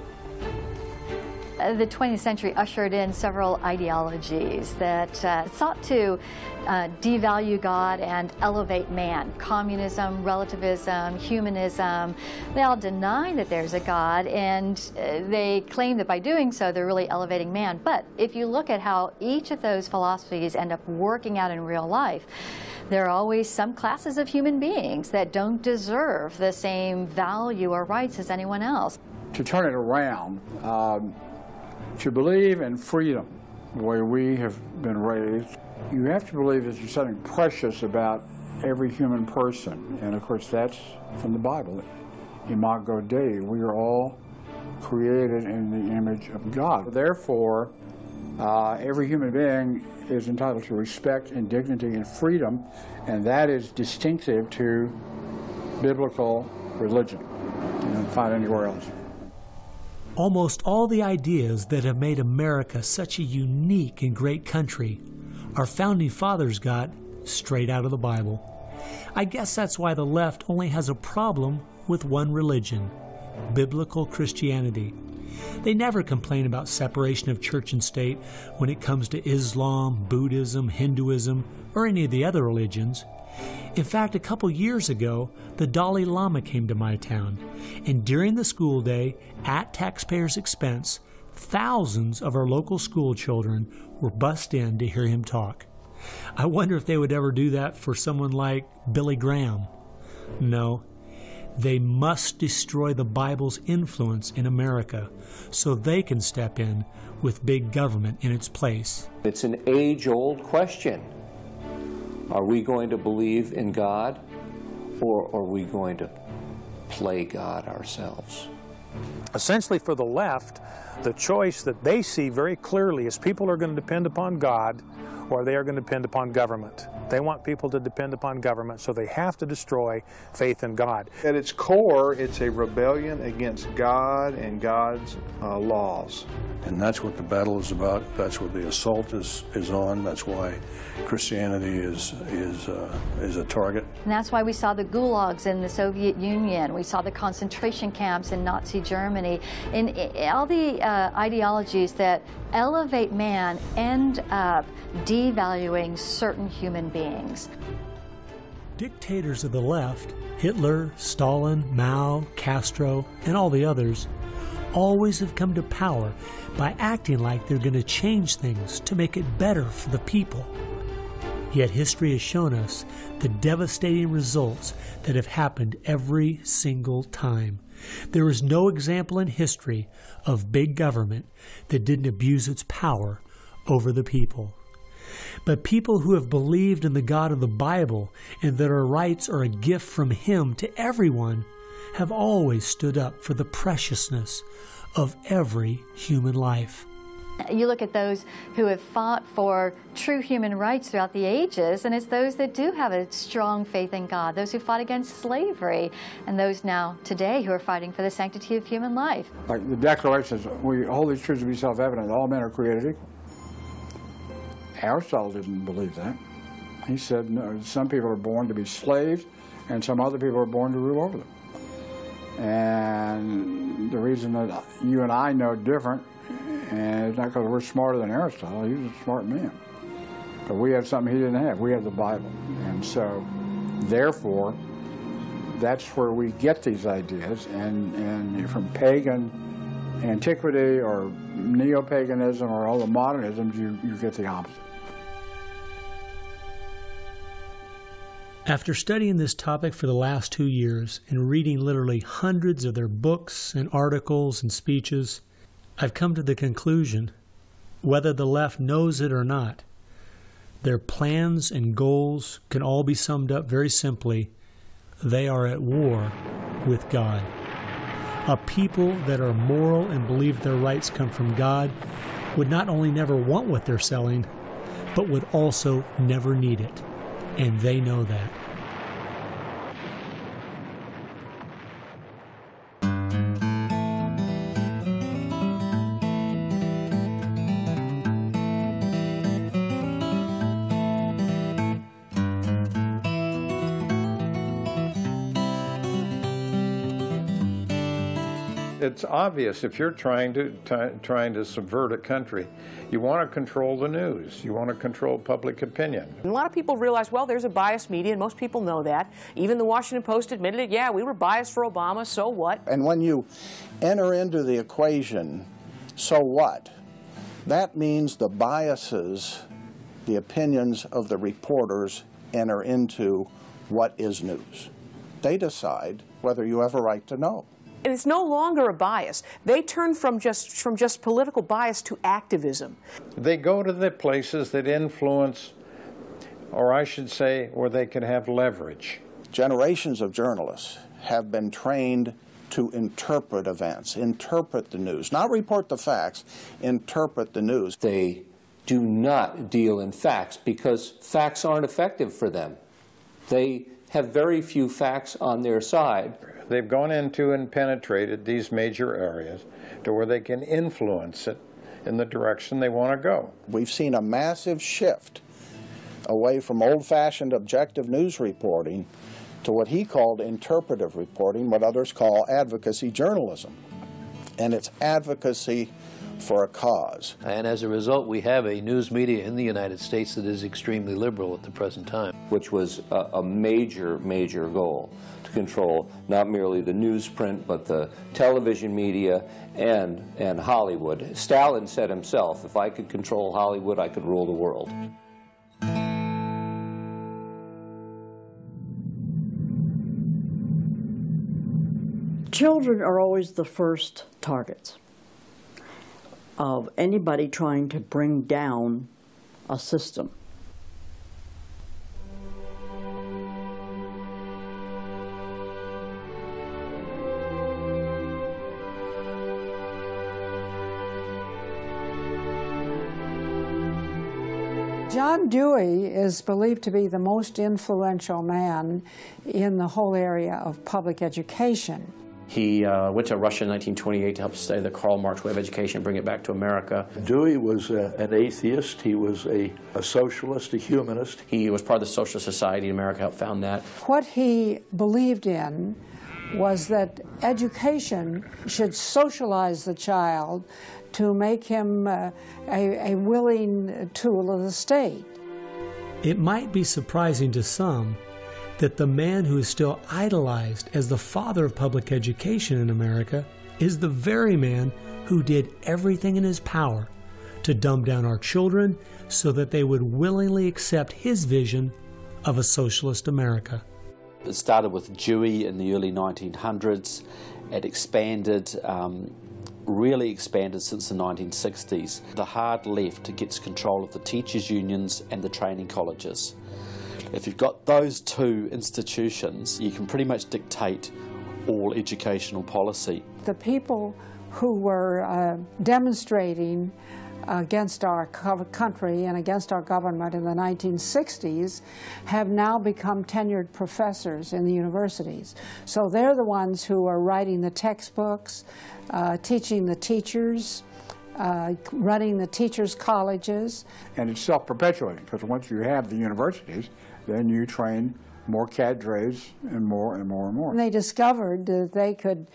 The 20th century ushered in several ideologies that sought to devalue God and elevate man. Communism, relativism, humanism. They all deny that there's a God, and they claim that by doing so they're really elevating man. But if you look at how each of those philosophies end up working out in real life, there are always some classes of human beings that don't deserve the same value or rights as anyone else.
To turn it around, to believe in freedom, the way we have been raised, you have to believe that there's something precious about every human person. And of course, that's from the Bible. Imago Dei, we are all created in the image of God. Therefore, every human being is entitled to respect and dignity and freedom, and that is distinctive to biblical religion. You don't find it anywhere else.
Almost all the ideas that have made America such a unique and great country our founding fathers got straight out of the Bible. I guess that's why the left only has a problem with one religion, biblical Christianity. They never complain about separation of church and state when it comes to Islam, Buddhism, Hinduism, or any of the other religions. In fact, a couple years ago, the Dalai Lama came to my town, and during the school day, at taxpayers' expense, thousands of our local school children were bussed in to hear him talk. I wonder if they would ever do that for someone like Billy Graham. No. They must destroy the Bible's influence in America so they can step in with big government in its place.
It's an age-old question. Are we going to believe in God, or are we going to play God ourselves?
Essentially, for the left, the choice that they see very clearly is people are going to depend upon God or they are going to depend upon government. They want people to depend upon government, so they have to destroy faith in God.
At its core, it's a rebellion against God and God's laws.
And that's what the battle is about. That's what the assault is on. That's why Christianity is a target.
And that's why we saw the gulags in the Soviet Union. We saw the concentration camps in Nazi Germany. And all the ideologies that elevate man end up devaluing certain human beings.
Dictators of the left, Hitler, Stalin, Mao, Castro, and all the others, always have come to power by acting like they're going to change things to make it better for the people. Yet history has shown us the devastating results that have happened every single time. There is no example in history of big government that didn't abuse its power over the people. But people who have believed in the God of the Bible and that our rights are a gift from Him to everyone have always stood up for the preciousness of every human life.
You look at those who have fought for true human rights throughout the ages, and it's those that do have a strong faith in God, those who fought against slavery, and those now today who are fighting for the sanctity of human life.
Like the Declaration says, we hold these truths to be self-evident, all men are created equal. Aristotle didn't believe that. He said, no, some people are born to be slaves, and some other people are born to rule over them. And the reason that you and I know different, and it's not because we're smarter than Aristotle, he was a smart man. But we have something he didn't have. We have the Bible. And so, therefore, that's where we get these ideas. And from pagan antiquity or neo-paganism or all the modernisms, you get the opposite.
After studying this topic for the last 2 years and reading literally hundreds of their books and articles and speeches, I've come to the conclusion, whether the left knows it or not, their plans and goals can all be summed up very simply. They are at war with God. A people that are moral and believe their rights come from God would not only never want what they're selling, but would also never need it. And they know that.
It's obvious if you're trying to subvert a country, you want to control the news, you want to control public opinion.
And a lot of people realize, well, there's a biased media, and most people know that. Even the Washington Post admitted it. Yeah, we were biased for Obama, so what?
And when you enter into the equation, so what? That means the biases, the opinions of the reporters enter into what is news. They decide whether you have a right to know.
And it's no longer a bias. They turn from just political bias to activism.
They go to the places that influence, or I should say, where they can have leverage.
Generations of journalists have been trained to interpret events, interpret the news, not report the facts, interpret the news.
They do not deal in facts because facts aren't effective for them. They have very few facts on their side.
They've gone into and penetrated these major areas to where they can influence it in the direction they want to go.
We've seen a massive shift away from old-fashioned objective news reporting to what he called interpretive reporting, what others call advocacy journalism. And it's advocacy for a cause.
And as a result, we have a news media in the United States that is extremely liberal at the present time.
Which was a major, major goal, to control not merely the newsprint, but the television media and Hollywood. Stalin said himself, if I could control Hollywood, I could rule the world.
Children are always the first targets of anybody trying to bring down a system.
John Dewey is believed to be the most influential man in the whole area of public education.
He went to Russia in 1928 to help study the Karl Marx way of education and bring it back to America.
Dewey was an atheist. He was a socialist, a humanist.
He was part of the Socialist Society in America, helped found that.
What he believed in was that education should socialize the child to make him a willing tool of the state.
It might be surprising to some that the man who is still idolized as the father of public education in America is the very man who did everything in his power to dumb down our children so that they would willingly accept his vision of a socialist America.
It started with Dewey in the early 1900s. It expanded, really expanded since the 1960s. The hard left gets control of the teachers' unions and the training colleges. If you've got those two institutions, you can pretty much dictate all educational policy.
The people who were demonstrating against our country and against our government in the 1960s have now become tenured professors in the universities. So they're the ones who are writing the textbooks, teaching the teachers, running the teachers' colleges.
And it's self-perpetuating, because once you have the universities, then you train more cadres and more and more and more.
And they discovered that they could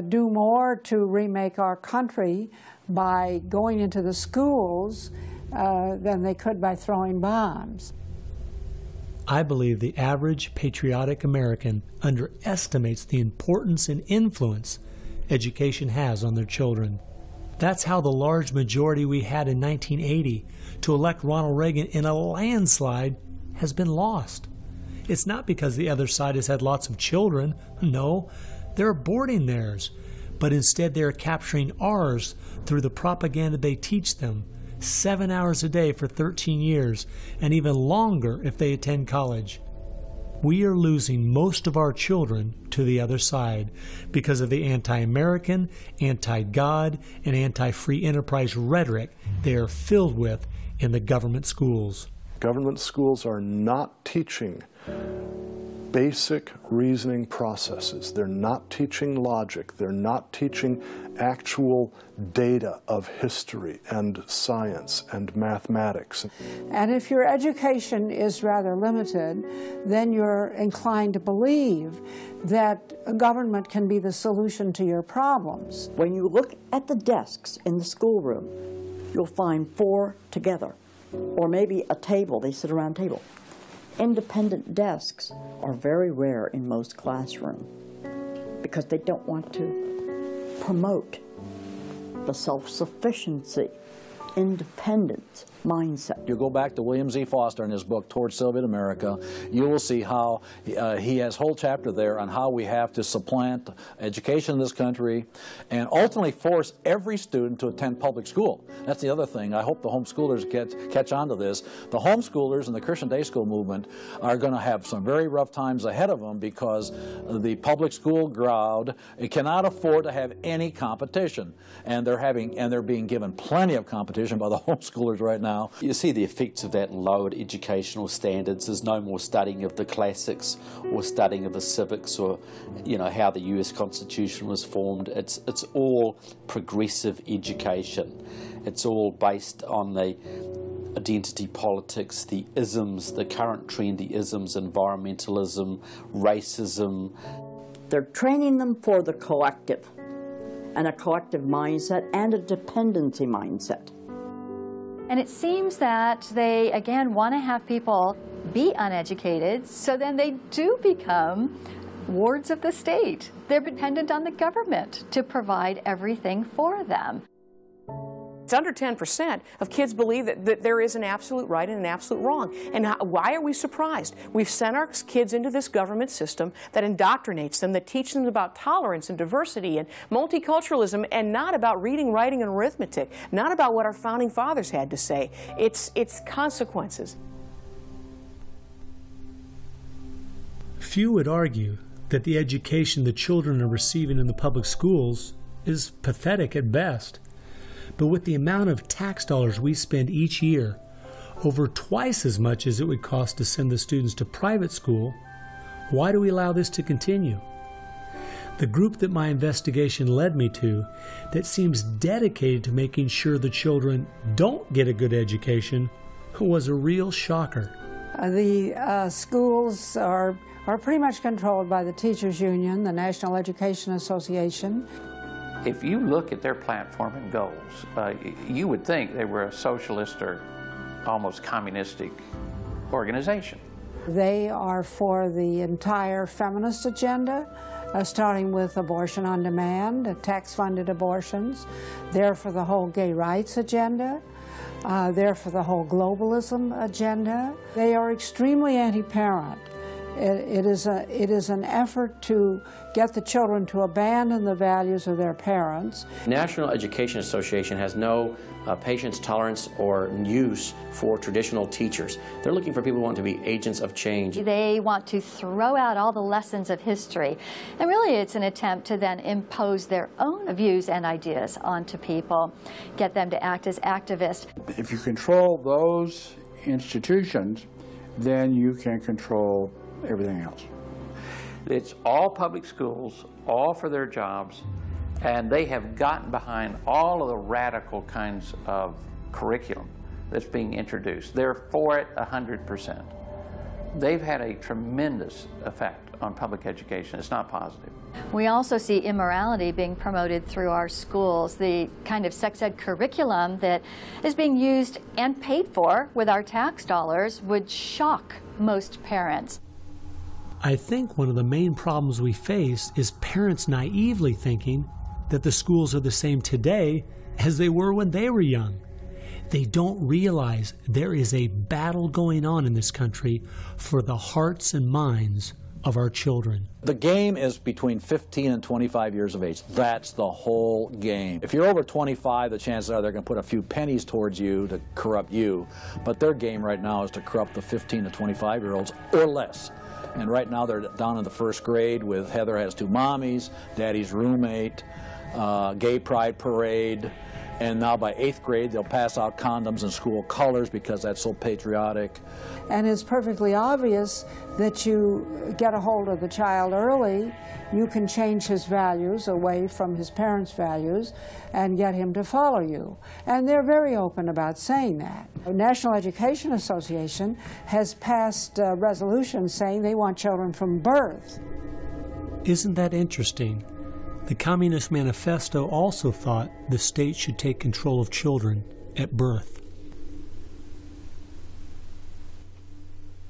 do more to remake our country by going into the schools than they could by throwing bombs.
I believe the average patriotic American underestimates the importance and influence education has on their children. That's how the large majority we had in 1980 to elect Ronald Reagan in a landslide has been lost. It's not because the other side has had lots of children. No, they're aborting theirs. But instead they're capturing ours through the propaganda they teach them, 7 hours a day for 13 years, and even longer if they attend college. We are losing most of our children to the other side because of the anti-American, anti-God, and anti-free enterprise rhetoric they are filled with in the government schools.
Government schools are not teaching basic reasoning processes. They're not teaching logic. They're not teaching actual data of history and science and mathematics.
And if your education is rather limited, then you're inclined to believe that a government can be the solution to your problems.
When you look at the desks in the schoolroom, you'll find 4 together, or maybe a table, they sit around a table. Independent desks are very rare in most classrooms because they don't want to promote the self-sufficiency independent mindset.
You go back to William Z. Foster in his book, Towards Soviet America, you will see how he has a whole chapter there on how we have to supplant education in this country and ultimately force every student to attend public school. That's the other thing. I hope the homeschoolers catch on to this. The homeschoolers and the Christian day school movement are going to have some very rough times ahead of them because the public school crowd cannot afford to have any competition, and they're being given plenty of competition by the homeschoolers right now.
You see the effects of that lowered educational standards. There's no more studying of the classics or studying of the civics or, you know, how the US Constitution was formed. It's all progressive education. It's all based on the identity politics, the isms, the current trendy isms, environmentalism, racism.
They're training them for the collective, and a collective mindset and a dependency mindset.
And it seems that they, again, want to have people be uneducated, so then they do become wards of the state. They're dependent on the government to provide everything for them.
It's under 10% of kids believe that there is an absolute right and an absolute wrong. And why are we surprised? We've sent our kids into this government system that indoctrinates them, that teaches them about tolerance and diversity and multiculturalism, and not about reading, writing, and arithmetic, not about what our founding fathers had to say. It's consequences.
Few would argue that the education the children are receiving in the public schools is pathetic at best. But with the amount of tax dollars we spend each year, over twice as much as it would cost to send the students to private school, why do we allow this to continue? The group that my investigation led me to, that seems dedicated to making sure the children don't get a good education, was a real shocker.
The schools are pretty much controlled by the Teachers Union, the National Education Association.
If you look at their platform and goals, you would think they were a socialist or almost communistic organization.
They are for the entire feminist agenda, starting with abortion on demand, tax-funded abortions. They're for the whole gay rights agenda. They're for the whole globalism agenda. They are extremely anti-parent. It is an effort to get the children to abandon the values of their parents.
National Education Association has no patience, tolerance, or use for traditional teachers. They're looking for people who want to be agents of change.
They want to throw out all the lessons of history. And really it's an attempt to then impose their own views and ideas onto people, get them to act as activists.
If you control those institutions, then you can control everything else.
It's all public schools, all for their jobs, and they have gotten behind all of the radical kinds of curriculum that's being introduced. They're for it 100%. They've had a tremendous effect on public education. It's not positive.
We also see immorality being promoted through our schools. The kind of sex ed curriculum that is being used and paid for with our tax dollars would shock most parents.
I think one of the main problems we face is parents naively thinking that the schools are the same today as they were when they were young. They don't realize there is a battle going on in this country for the hearts and minds of our children.
The game is between 15 and 25 years of age. That's the whole game. If you're over 25, the chances are they're going to put a few pennies towards you to corrupt you. But their game right now is to corrupt the 15 to 25-year-olds or less. And right now they're down in the first grade with Heather has two mommies, Daddy's roommate, gay pride parade, and now by 8th grade they'll pass out condoms in school colors because that's so patriotic.
And it's perfectly obvious that you get a hold of the child early, you can change his values away from his parents' values and get him to follow you. And they're very open about saying that. The National Education Association has passed resolutions saying they want children from birth.
Isn't that interesting? The Communist Manifesto also thought the state should take control of children at birth.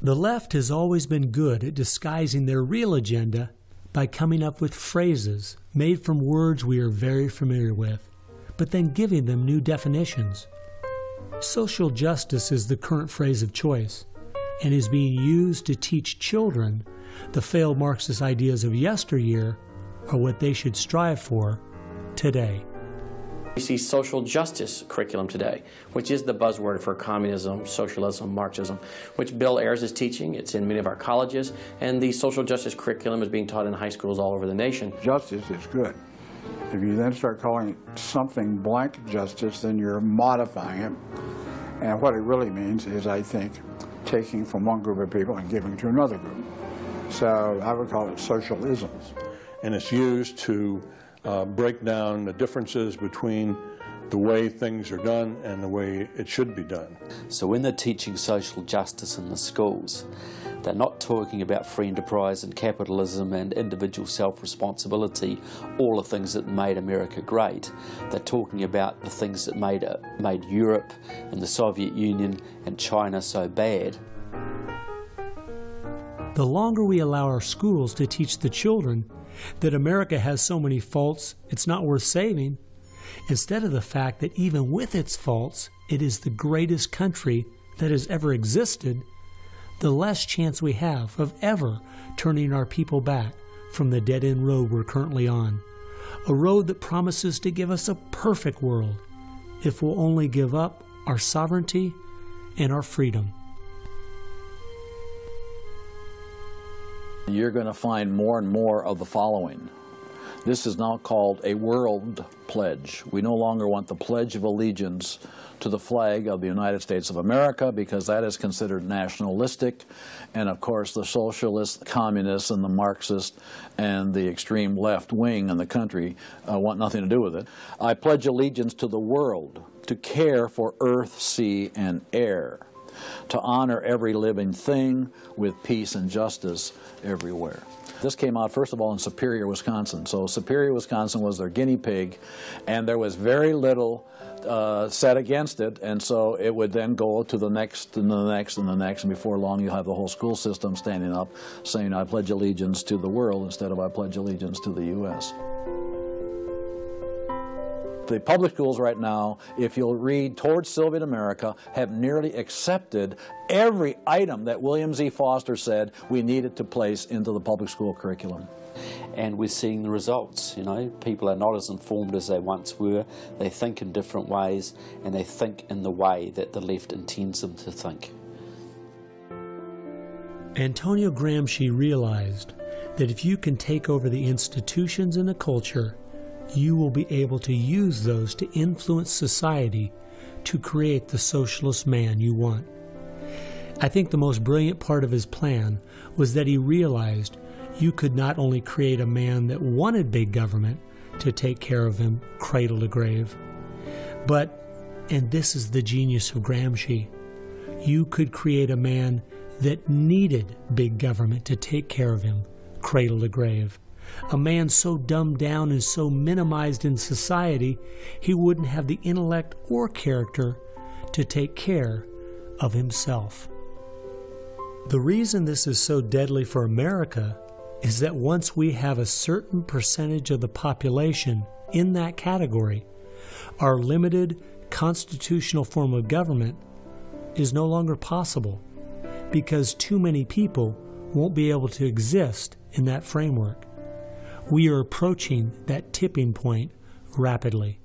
The left has always been good at disguising their real agenda by coming up with phrases made from words we are very familiar with, but then giving them new definitions. Social justice is the current phrase of choice and is being used to teach children the failed Marxist ideas of yesteryear are what they should strive for today.
We see social justice curriculum today, which is the buzzword for communism, socialism, Marxism, which Bill Ayers is teaching. It's in many of our colleges, and the social justice curriculum is being taught in high schools all over the nation.
Justice is good. If you then start calling it something blank justice, then you're modifying it. And what it really means is, I think, taking from one group of people and giving to another group. So I would call it socialisms.
And it's used to break down the differences between the way things are done and the way it should be done.
So when they're teaching social justice in the schools, they're not talking about free enterprise and capitalism and individual self-responsibility, all the things that made America great. They're talking about the things that made Europe and the Soviet Union and China so bad.
The longer we allow our schools to teach the children that America has so many faults it's not worth saving, instead of the fact that even with its faults, it is the greatest country that has ever existed, the less chance we have of ever turning our people back from the dead-end road we're currently on, a road that promises to give us a perfect world if we'll only give up our sovereignty and our freedom.
You're going to find more and more of the following. This is now called a world pledge. We no longer want the Pledge of Allegiance to the flag of the United States of America because that is considered nationalistic. And of course the socialists, communists, and the Marxists and the extreme left wing in the country want nothing to do with it. I pledge allegiance to the world, to care for earth, sea, and air, to honor every living thing with peace and justice everywhere. This came out, first of all, in Superior, Wisconsin. So Superior, Wisconsin was their guinea pig, and there was very little said against it, and so it would then go to the next and the next and the next, and before long you'll have the whole school system standing up saying, I pledge allegiance to the world instead of I pledge allegiance to the U.S. The public schools right now, if you'll read Towards Soviet America, have nearly accepted every item that William Z. Foster said we needed to place into the public school curriculum.
And we're seeing the results. You know, people are not as informed as they once were. They think in different ways, and they think in the way that the left intends them to think.
Antonio Gramsci realized that if you can take over the institutions and the culture, you will be able to use those to influence society to create the socialist man you want. I think the most brilliant part of his plan was that he realized you could not only create a man that wanted big government to take care of him cradle to grave, but, and this is the genius of Gramsci, you could create a man that needed big government to take care of him cradle to grave. A man so dumbed down and so minimized in society, he wouldn't have the intellect or character to take care of himself. The reason this is so deadly for America is that once we have a certain percentage of the population in that category, our limited constitutional form of government is no longer possible because too many people won't be able to exist in that framework. We are approaching that tipping point rapidly.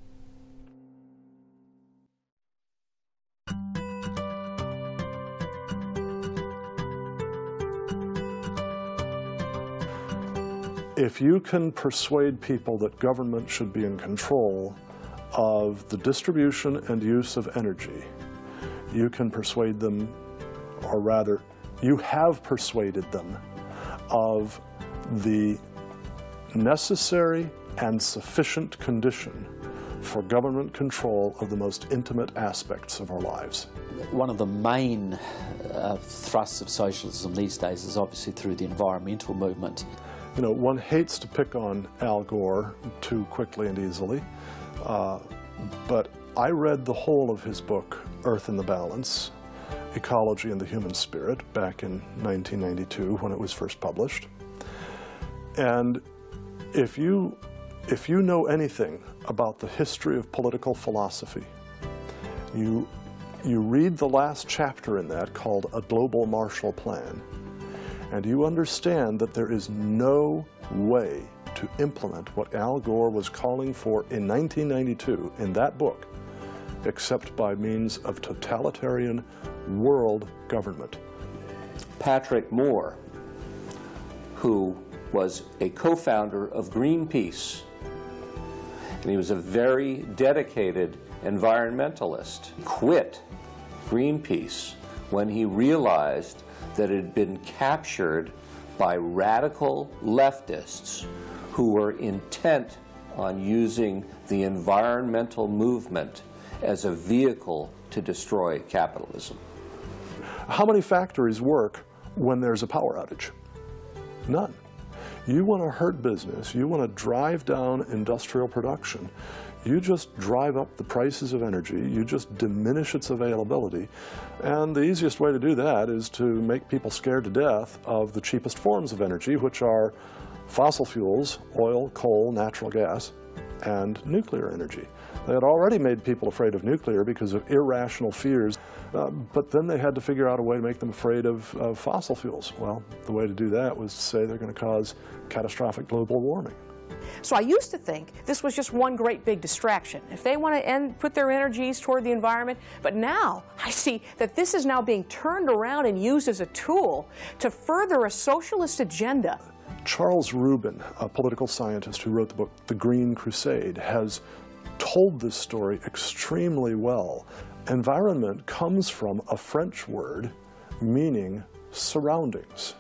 If you can persuade people that government should be in control of the distribution and use of energy, you can persuade them, or rather, you have persuaded them of the necessary and sufficient condition for government control of the most intimate aspects of our lives.
One of the main thrusts of socialism these days is obviously through the environmental movement.
You know, one hates to pick on Al Gore too quickly and easily, but I read the whole of his book, Earth in the Balance, Ecology and the Human Spirit, back in 1992 when it was first published. And if you know anything about the history of political philosophy, you You read the last chapter in that called A Global Marshall Plan, and you understand that there is no way to implement what Al Gore was calling for in 1992 in that book, except by means of totalitarian world government.
Patrick Moore, who was a co-founder of Greenpeace, and he was a very dedicated environmentalist, quit Greenpeace when he realized that it had been captured by radical leftists who were intent on using the environmental movement as a vehicle to destroy capitalism.
How many factories work when there's a power outage? None. You want to hurt business, you want to drive down industrial production, you just drive up the prices of energy, you just diminish its availability, and the easiest way to do that is to make people scared to death of the cheapest forms of energy, which are fossil fuels, oil, coal, natural gas, and nuclear energy. They had already made people afraid of nuclear because of irrational fears, but then they had to figure out a way to make them afraid of fossil fuels. Well, the way to do that was to say they're going to cause catastrophic global warming.
So I used to think this was just one great big distraction. If they want to put their energies toward the environment, but now I see that this is now being turned around and used as a tool to further a socialist agenda.
Charles Rubin, a political scientist who wrote the book The Green Crusade, has told this story extremely well. Environment comes from a French word meaning surroundings.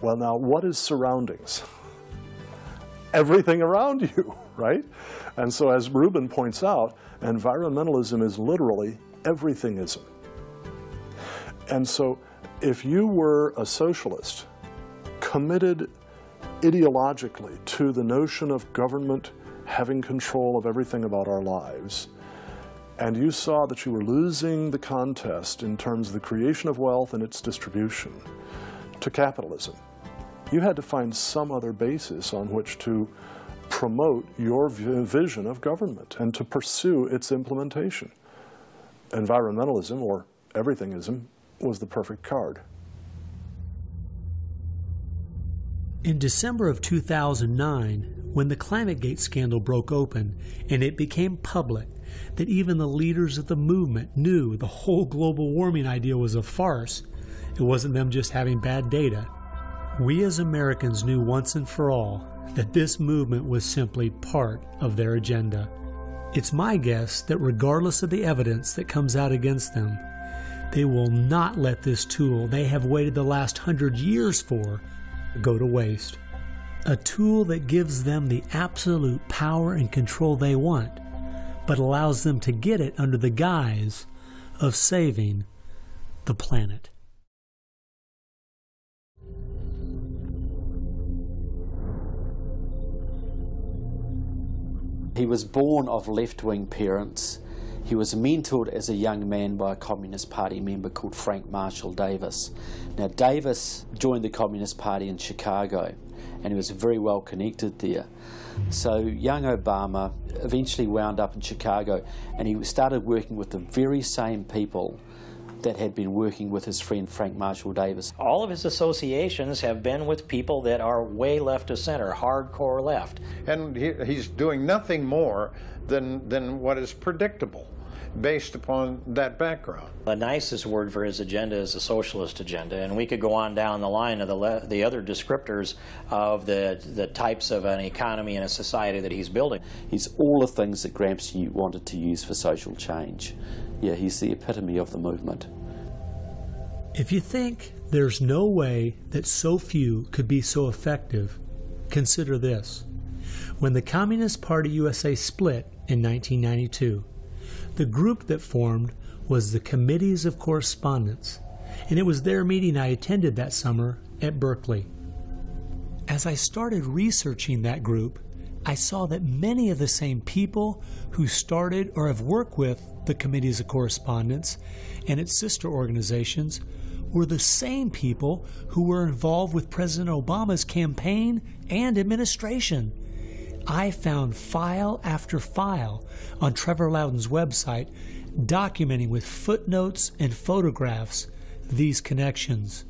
Well, now, what is surroundings? Everything around you, right? And so, as Rubin points out, environmentalism is literally everythingism. And so, if you were a socialist committed ideologically to the notion of government having control of everything about our lives, and you saw that you were losing the contest in terms of the creation of wealth and its distribution to capitalism, you had to find some other basis on which to promote your vision of government and to pursue its implementation. Environmentalism, or everythingism, was the perfect card.
In December of 2009, when the ClimateGate scandal broke open and it became public that even the leaders of the movement knew the whole global warming idea was a farce, it wasn't them just having bad data. We as Americans knew once and for all that this movement was simply part of their agenda. It's my guess that regardless of the evidence that comes out against them, they will not let this tool they have waited the last 100 years for go to waste. A tool that gives them the absolute power and control they want, but allows them to get it under the guise of saving the planet.
He was born of left-wing parents. He was mentored as a young man by a Communist Party member called Frank Marshall Davis. Now, Davis joined the Communist Party in Chicago, and he was very well connected there. So young Obama eventually wound up in Chicago, and he started working with the very same people that had been working with his friend Frank Marshall Davis.
All of his associations have been with people that are way left of center, hardcore left.
And he's doing nothing more than what is predictable based upon that background.
The nicest word for his agenda is a socialist agenda, and we could go on down the line of the other descriptors of the types of an economy and a society that he's building.
He's all the things that Gramsci wanted to use for social change. Yeah, he's the epitome of the movement.
If you think there's no way that so few could be so effective, consider this. When the Communist Party USA split in 1992, the group that formed was the Committees of Correspondence, and it was their meeting I attended that summer at Berkeley. As I started researching that group, I saw that many of the same people who started or have worked with the Committees of Correspondence and its sister organizations were the same people who were involved with President Obama's campaign and administration. I found file after file on Trevor Loudon's website documenting with footnotes and photographs these connections.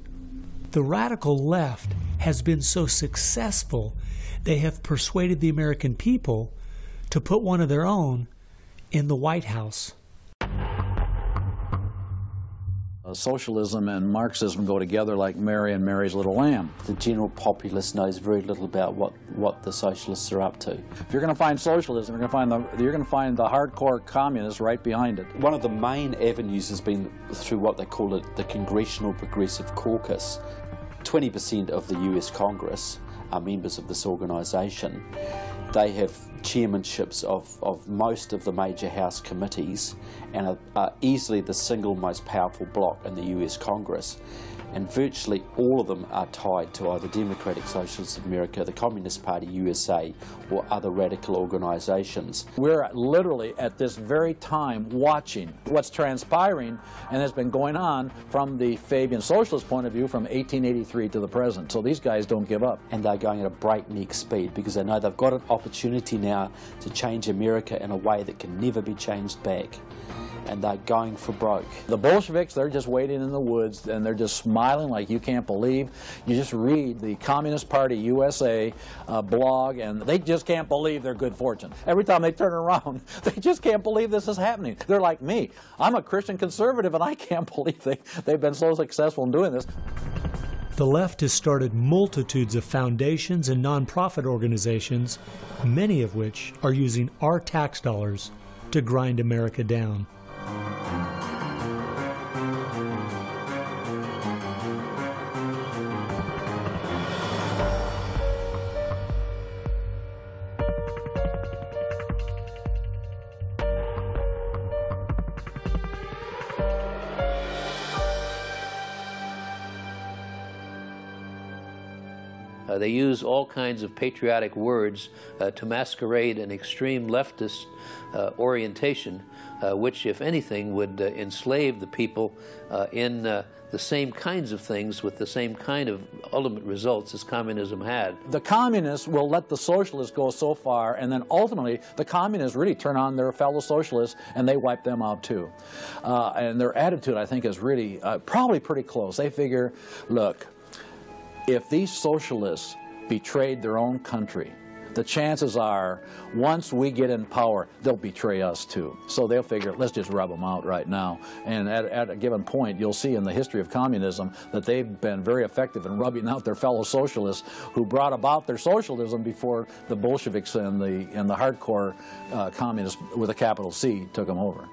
The radical left has been so successful, they have persuaded the American people to put one of their own in the White House.
Socialism and Marxism go together like Mary and Mary's little lamb.
The general populace knows very little about what the socialists are up to.
If you're going to find socialism, you're going to find the hardcore communists right behind it.
One of the main avenues has been through what they call it the Congressional Progressive Caucus. 20% of the US Congress are members of this organisation. They have chairmanships of most of the major House committees and are easily the single most powerful bloc in the US Congress. And virtually all of them are tied to either Democratic Socialists of America, the Communist Party USA, or other radical organisations.
We're literally at this very time watching what's transpiring and has been going on from the Fabian socialist point of view from 1883 to the present. So these guys don't give up.
And they're going at a breakneck speed because they know they've got an opportunity now to change America in a way that can never be changed back. And they're going for broke.
The Bolsheviks, they're just waiting in the woods and they're just smiling like you can't believe. You just read the Communist Party USA blog and they just can't believe their good fortune. Every time they turn around, they just can't believe this is happening. They're like me. I'm a Christian conservative and I can't believe they've been so successful in doing this.
The left has started multitudes of foundations and nonprofit organizations, many of which are using our tax dollars to grind America down.
They use all kinds of patriotic words to masquerade an extreme leftist orientation, which, if anything, would enslave the people in the same kinds of things with the same kind of ultimate results as communism had.
The communists will let the socialists go so far, and then ultimately the communists really turn on their fellow socialists and they wipe them out too. And their attitude, I think, is really probably pretty close. They figure, look, if these socialists betrayed their own country, the chances are, once we get in power, they'll betray us too. So they'll figure, let's just rub them out right now. And at a given point, you'll see in the history of communism that they've been very effective in rubbing out their fellow socialists who brought about their socialism before the Bolsheviks and the hardcore communists with a capital C took them over.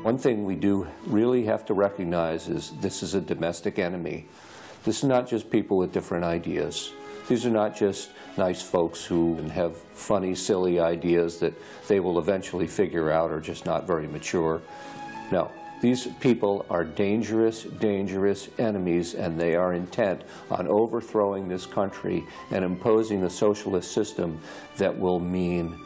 One thing we do really have to recognize is this is a domestic enemy. This is not just people with different ideas. These are not just nice folks who have funny, silly ideas that they will eventually figure out are just not very mature. No, these people are dangerous, dangerous enemies, and they are intent on overthrowing this country and imposing a socialist system that will mean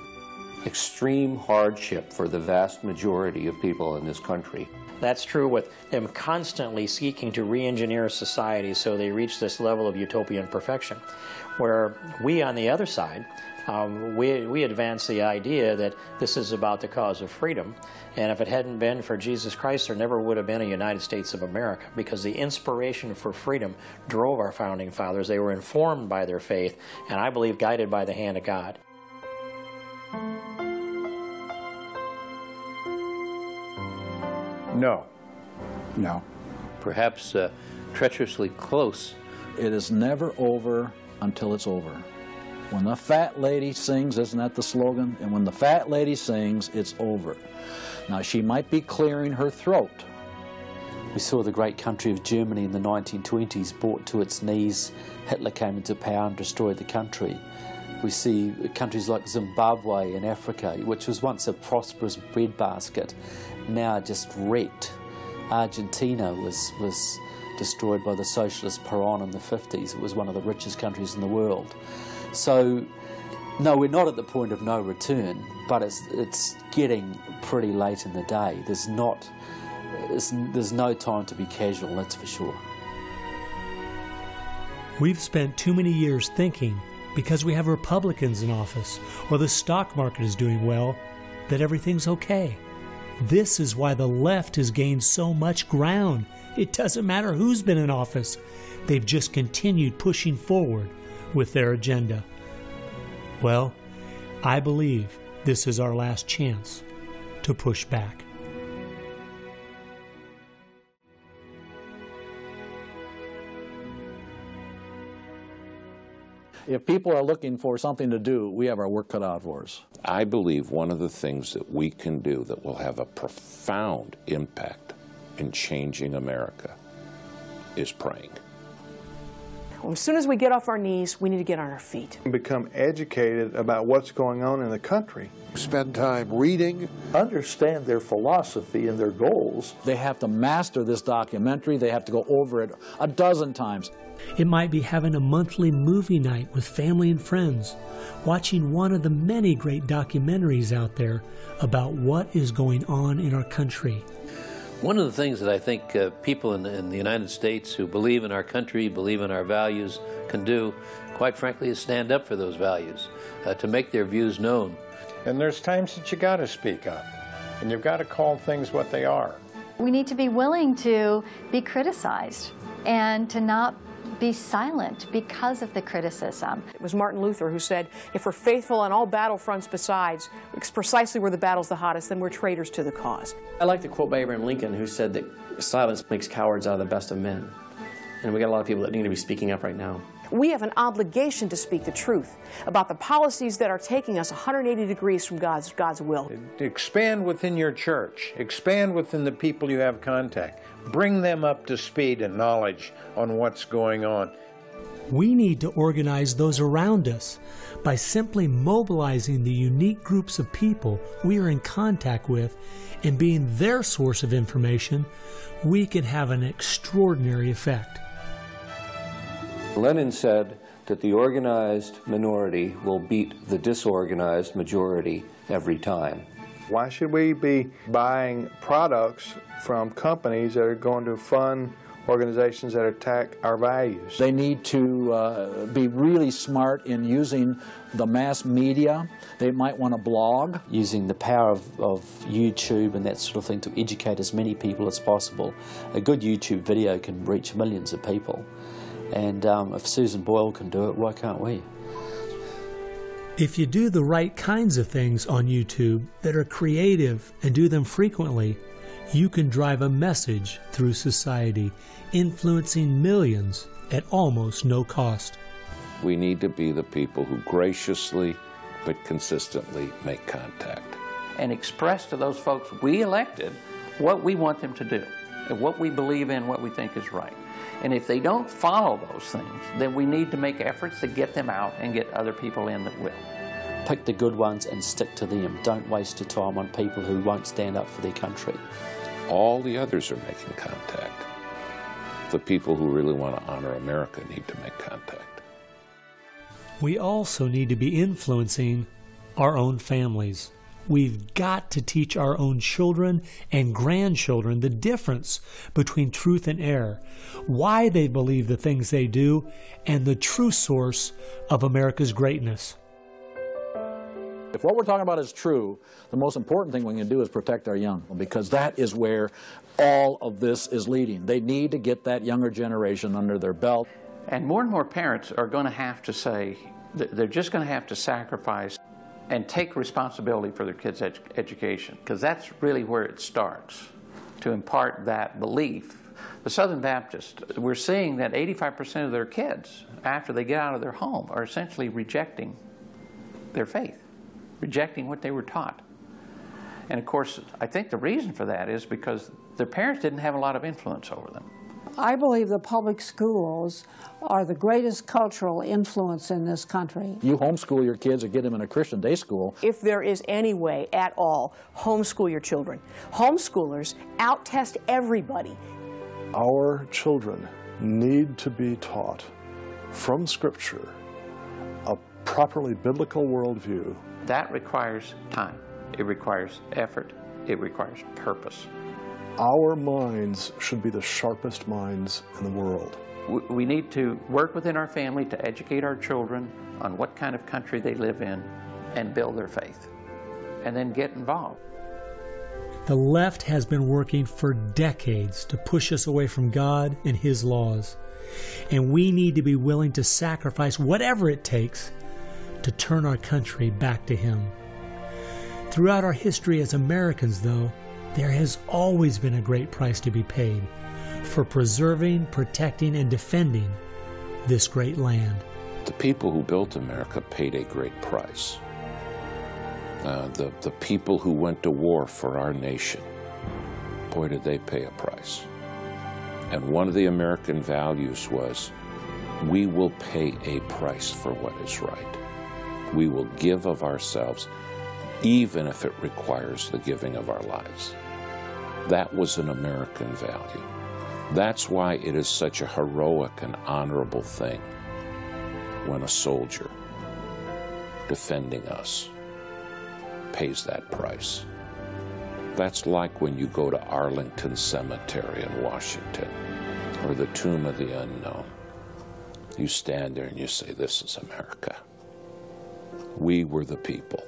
extreme hardship for the vast majority of people in this country.
That's true with them constantly seeking to re-engineer society so they reach this level of utopian perfection. Where we, on the other side, we advance the idea that this is about the cause of freedom, and if it hadn't been for Jesus Christ, there never would have been a United States of America, because the inspiration for freedom drove our founding fathers. They were informed by their faith, and I believe guided by the hand of God.
No.
No.
Perhaps treacherously close.
It is never over until it's over. When the fat lady sings, isn't that the slogan? And when the fat lady sings, it's over. Now, she might be clearing her throat.
We saw the great country of Germany in the 1920s brought to its knees. Hitler came into power and destroyed the country. We see countries like Zimbabwe in Africa, which was once a prosperous breadbasket, now just wrecked. Argentina was destroyed by the socialist Peron in the 50s. It was one of the richest countries in the world. So, no, we're not at the point of no return, but it's getting pretty late in the day. There's no time to be casual, that's for sure.
We've spent too many years thinking because we have Republicans in office or the stock market is doing well, that everything's okay. This is why the left has gained so much ground. It doesn't matter who's been in office. They've just continued pushing forward with their agenda. Well, I believe this is our last chance to push back.
If people are looking for something to do, we have our work cut out for us.
I believe one of the things that we can do that will have a profound impact in changing America is praying.
Well, as soon as we get off our knees, we need to get on our feet.
Become educated about what's going on in the country.
Spend time reading. Understand their philosophy and their goals.
They have to master this documentary. They have to go over it a dozen times.
It might be having a monthly movie night with family and friends, watching one of the many great documentaries out there about what is going on in our country.
One of the things that I think people in the United States who believe in our country, believe in our values, can do, quite frankly, is stand up for those values, to make their views known.
And there's times that you got to speak up, and you've got to call things what they are.
We need to be willing to be criticized and to not be silent because of the criticism.
It was Martin Luther who said, if we're faithful on all battlefronts besides, precisely where the battle's the hottest, then we're traitors to the cause.
I like the quote by Abraham Lincoln, who said that silence makes cowards out of the best of men. And we got a lot of people that need to be speaking up right now.
We have an obligation to speak the truth about the policies that are taking us 180 degrees from God's will.
Expand within your church. Expand within the people you have contact. Bring them up to speed and knowledge on what's going on.
We need to organize those around us. By simply mobilizing the unique groups of people we are in contact with and being their source of information, we can have an extraordinary effect.
Lenin said that the organized minority will beat the disorganized majority every time.
Why should we be buying products from companies that are going to fund organizations that attack our values?
They need to be really smart in using the mass media. They might want to blog.
Using the power of YouTube and that sort of thing to educate as many people as possible. A good YouTube video can reach millions of people. And if Susan Boyle can do it, why can't we?
If you do the right kinds of things on YouTube that are creative and do them frequently, you can drive a message through society, influencing millions at almost no cost.
We need to be the people who graciously but consistently make contact.
And express to those folks we elected what we want them to do, and what we believe in, what we think is right. And if they don't follow those things, then we need to make efforts to get them out and get other people in that will.
Pick the good ones and stick to them. Don't waste your time on people who won't stand up for their country.
All the others are making contact. The people who really want to honor America need to make contact.
We also need to be influencing our own families. We've got to teach our own children and grandchildren the difference between truth and error, why they believe the things they do, and the true source of America's greatness.
If what we're talking about is true, the most important thing we can do is protect our young, because that is where all of this is leading. They need to get that younger generation under their belt.
And more parents are going to have to say, they're just going to have to sacrifice and take responsibility for their kids' education, because that's really where it starts, to impart that belief. The Southern Baptists, we're seeing that 85% of their kids, after they get out of their home, are essentially rejecting their faith, rejecting what they were taught. And of course, I think the reason for that is because their parents didn't have a lot of influence over them.
I believe the public schools are the greatest cultural influence in this country.
You homeschool your kids or get them in a Christian day school.
If there is any way at all, homeschool your children. Homeschoolers out-test everybody.
Our children need to be taught from Scripture a properly biblical worldview.
That requires time. It requires effort. It requires purpose.
Our minds should be the sharpest minds in the world.
We need to work within our family to educate our children on what kind of country they live in and build their faith, and then get involved.
The left has been working for decades to push us away from God and His laws, and we need to be willing to sacrifice whatever it takes to turn our country back to Him. Throughout our history as Americans, though, there has always been a great price to be paid for preserving, protecting, and defending this great land.
The people who built America paid a great price. The people who went to war for our nation, boy, did they pay a price. And one of the American values was, we will pay a price for what is right. We will give of ourselves, even if it requires the giving of our lives. That was an American value. That's why it is such a heroic and honorable thing when a soldier defending us pays that price. That's like when you go to Arlington Cemetery in Washington, or the Tomb of the Unknown. You stand there and you say, this is America. We were the people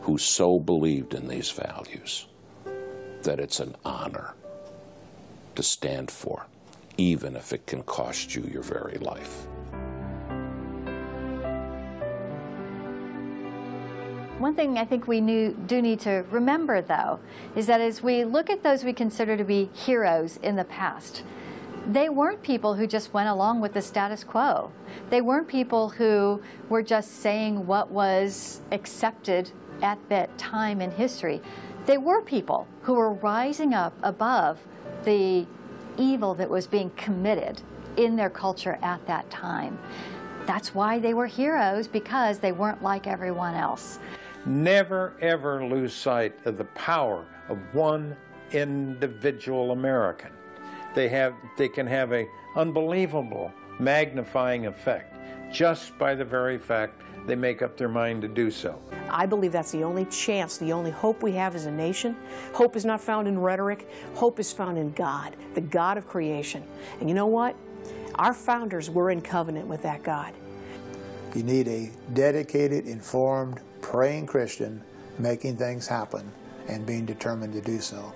who so believed in these values that it's an honor to stand for, even if it can cost you your very life.
One thing I think we do need to remember, though, is that as we look at those we consider to be heroes in the past, they weren't people who just went along with the status quo. They weren't people who were just saying what was accepted at that time in history. They were people who were rising up above the evil that was being committed in their culture at that time. That's why they were heroes, because they weren't like everyone else.
Never, ever lose sight of the power of one individual American. They can have an unbelievable magnifying effect just by the very fact they make up their mind to do so.
I believe that's the only chance, the only hope we have as a nation. Hope is not found in rhetoric. Hope is found in God, the God of creation. And you know what? Our founders were in covenant with that God.
You need a dedicated, informed, praying Christian making things happen and being determined to do so.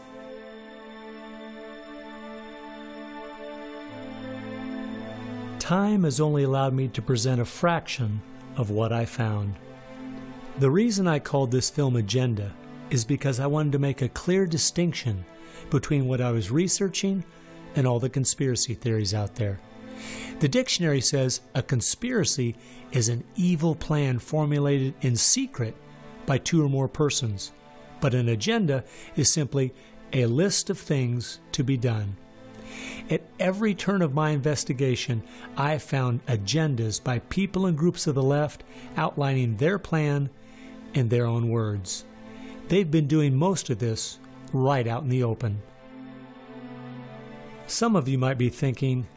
Time has only allowed me to present a fraction of what I found. The reason I called this film Agenda is because I wanted to make a clear distinction between what I was researching and all the conspiracy theories out there. The dictionary says a conspiracy is an evil plan formulated in secret by two or more persons, but an agenda is simply a list of things to be done. At every turn of my investigation, I found agendas by people and groups of the left outlining their plan in their own words. They've been doing most of this right out in the open. Some of you might be thinking,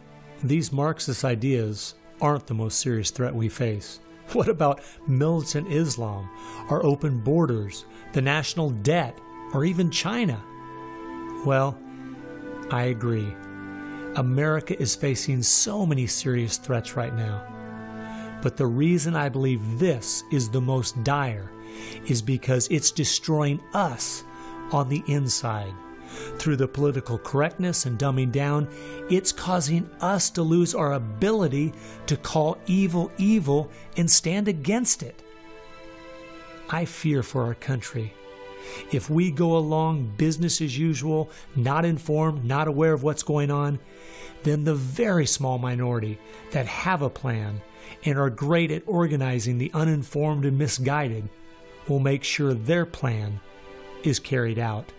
these Marxist ideas aren't the most serious threat we face. What about militant Islam, our open borders, the national debt, or even China? Well, I agree. America is facing so many serious threats right now. But the reason I believe this is the most dire is because it's destroying us on the inside. Through the political correctness and dumbing down, it's causing us to lose our ability to call evil evil and stand against it. I fear for our country. If we go along business as usual, not informed, not aware of what's going on, then the very small minority that have a plan and are great at organizing the uninformed and misguided will make sure their plan is carried out.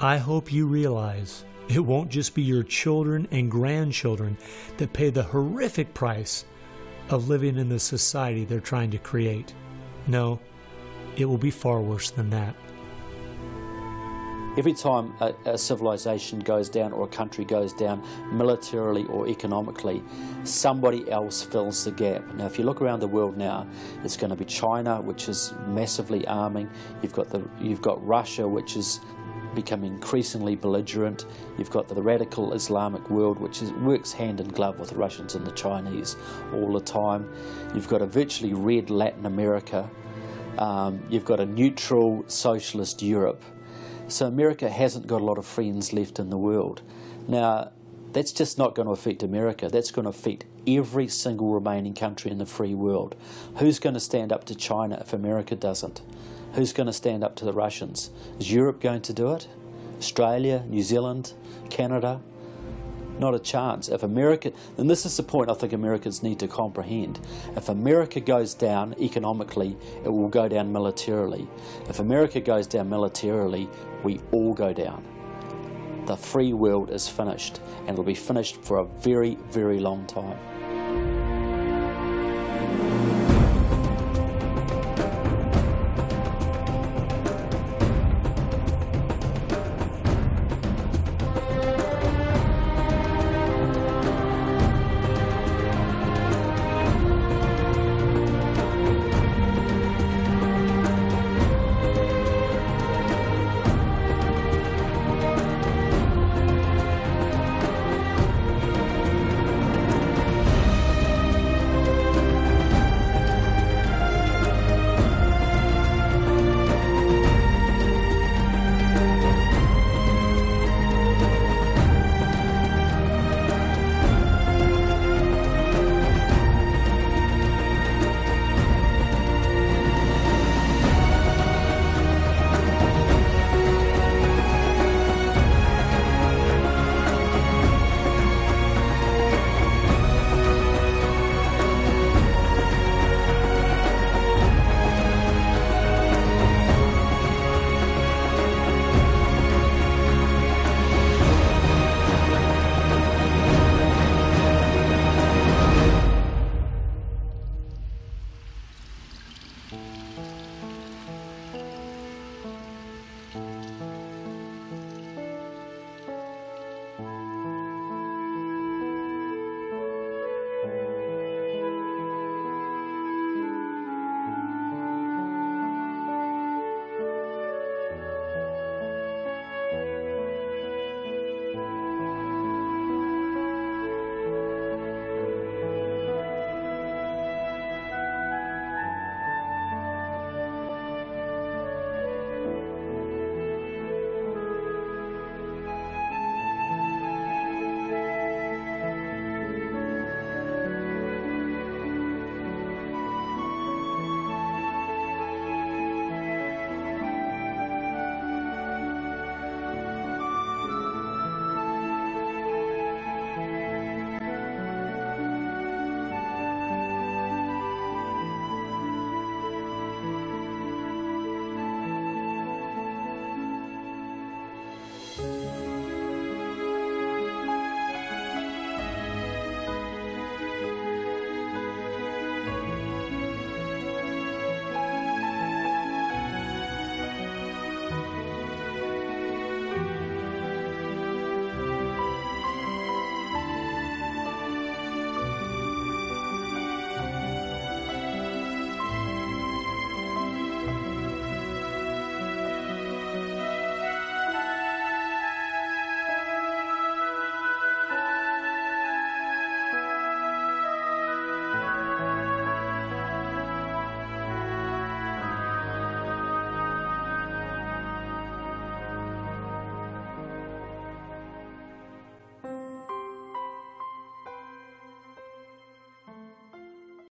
I hope you realize it won't just be your children and grandchildren that pay the horrific price of living in the society they're trying to create. No, it will be far worse than that.
Every time a civilization goes down or a country goes down militarily or economically, somebody else fills the gap. Now, if you look around the world now, it's going to be China, which is massively arming. You've got Russia, which is become increasingly belligerent. You've got the radical Islamic world, which works hand in glove with the Russians and the Chinese all the time. You've got a virtually red Latin America. You've got a neutral socialist Europe. So America hasn't got a lot of friends left in the world. Now, that's just not going to affect America. That's going to affect every single remaining country in the free world. Who's going to stand up to China if America doesn't? Who's going to stand up to the Russians? Is Europe going to do it? Australia, New Zealand, Canada? Not a chance. If America, and this is the point I think Americans need to comprehend, if America goes down economically, it will go down militarily. If America goes down militarily, we all go down. The free world is finished, and it'll be finished for a very, very long time.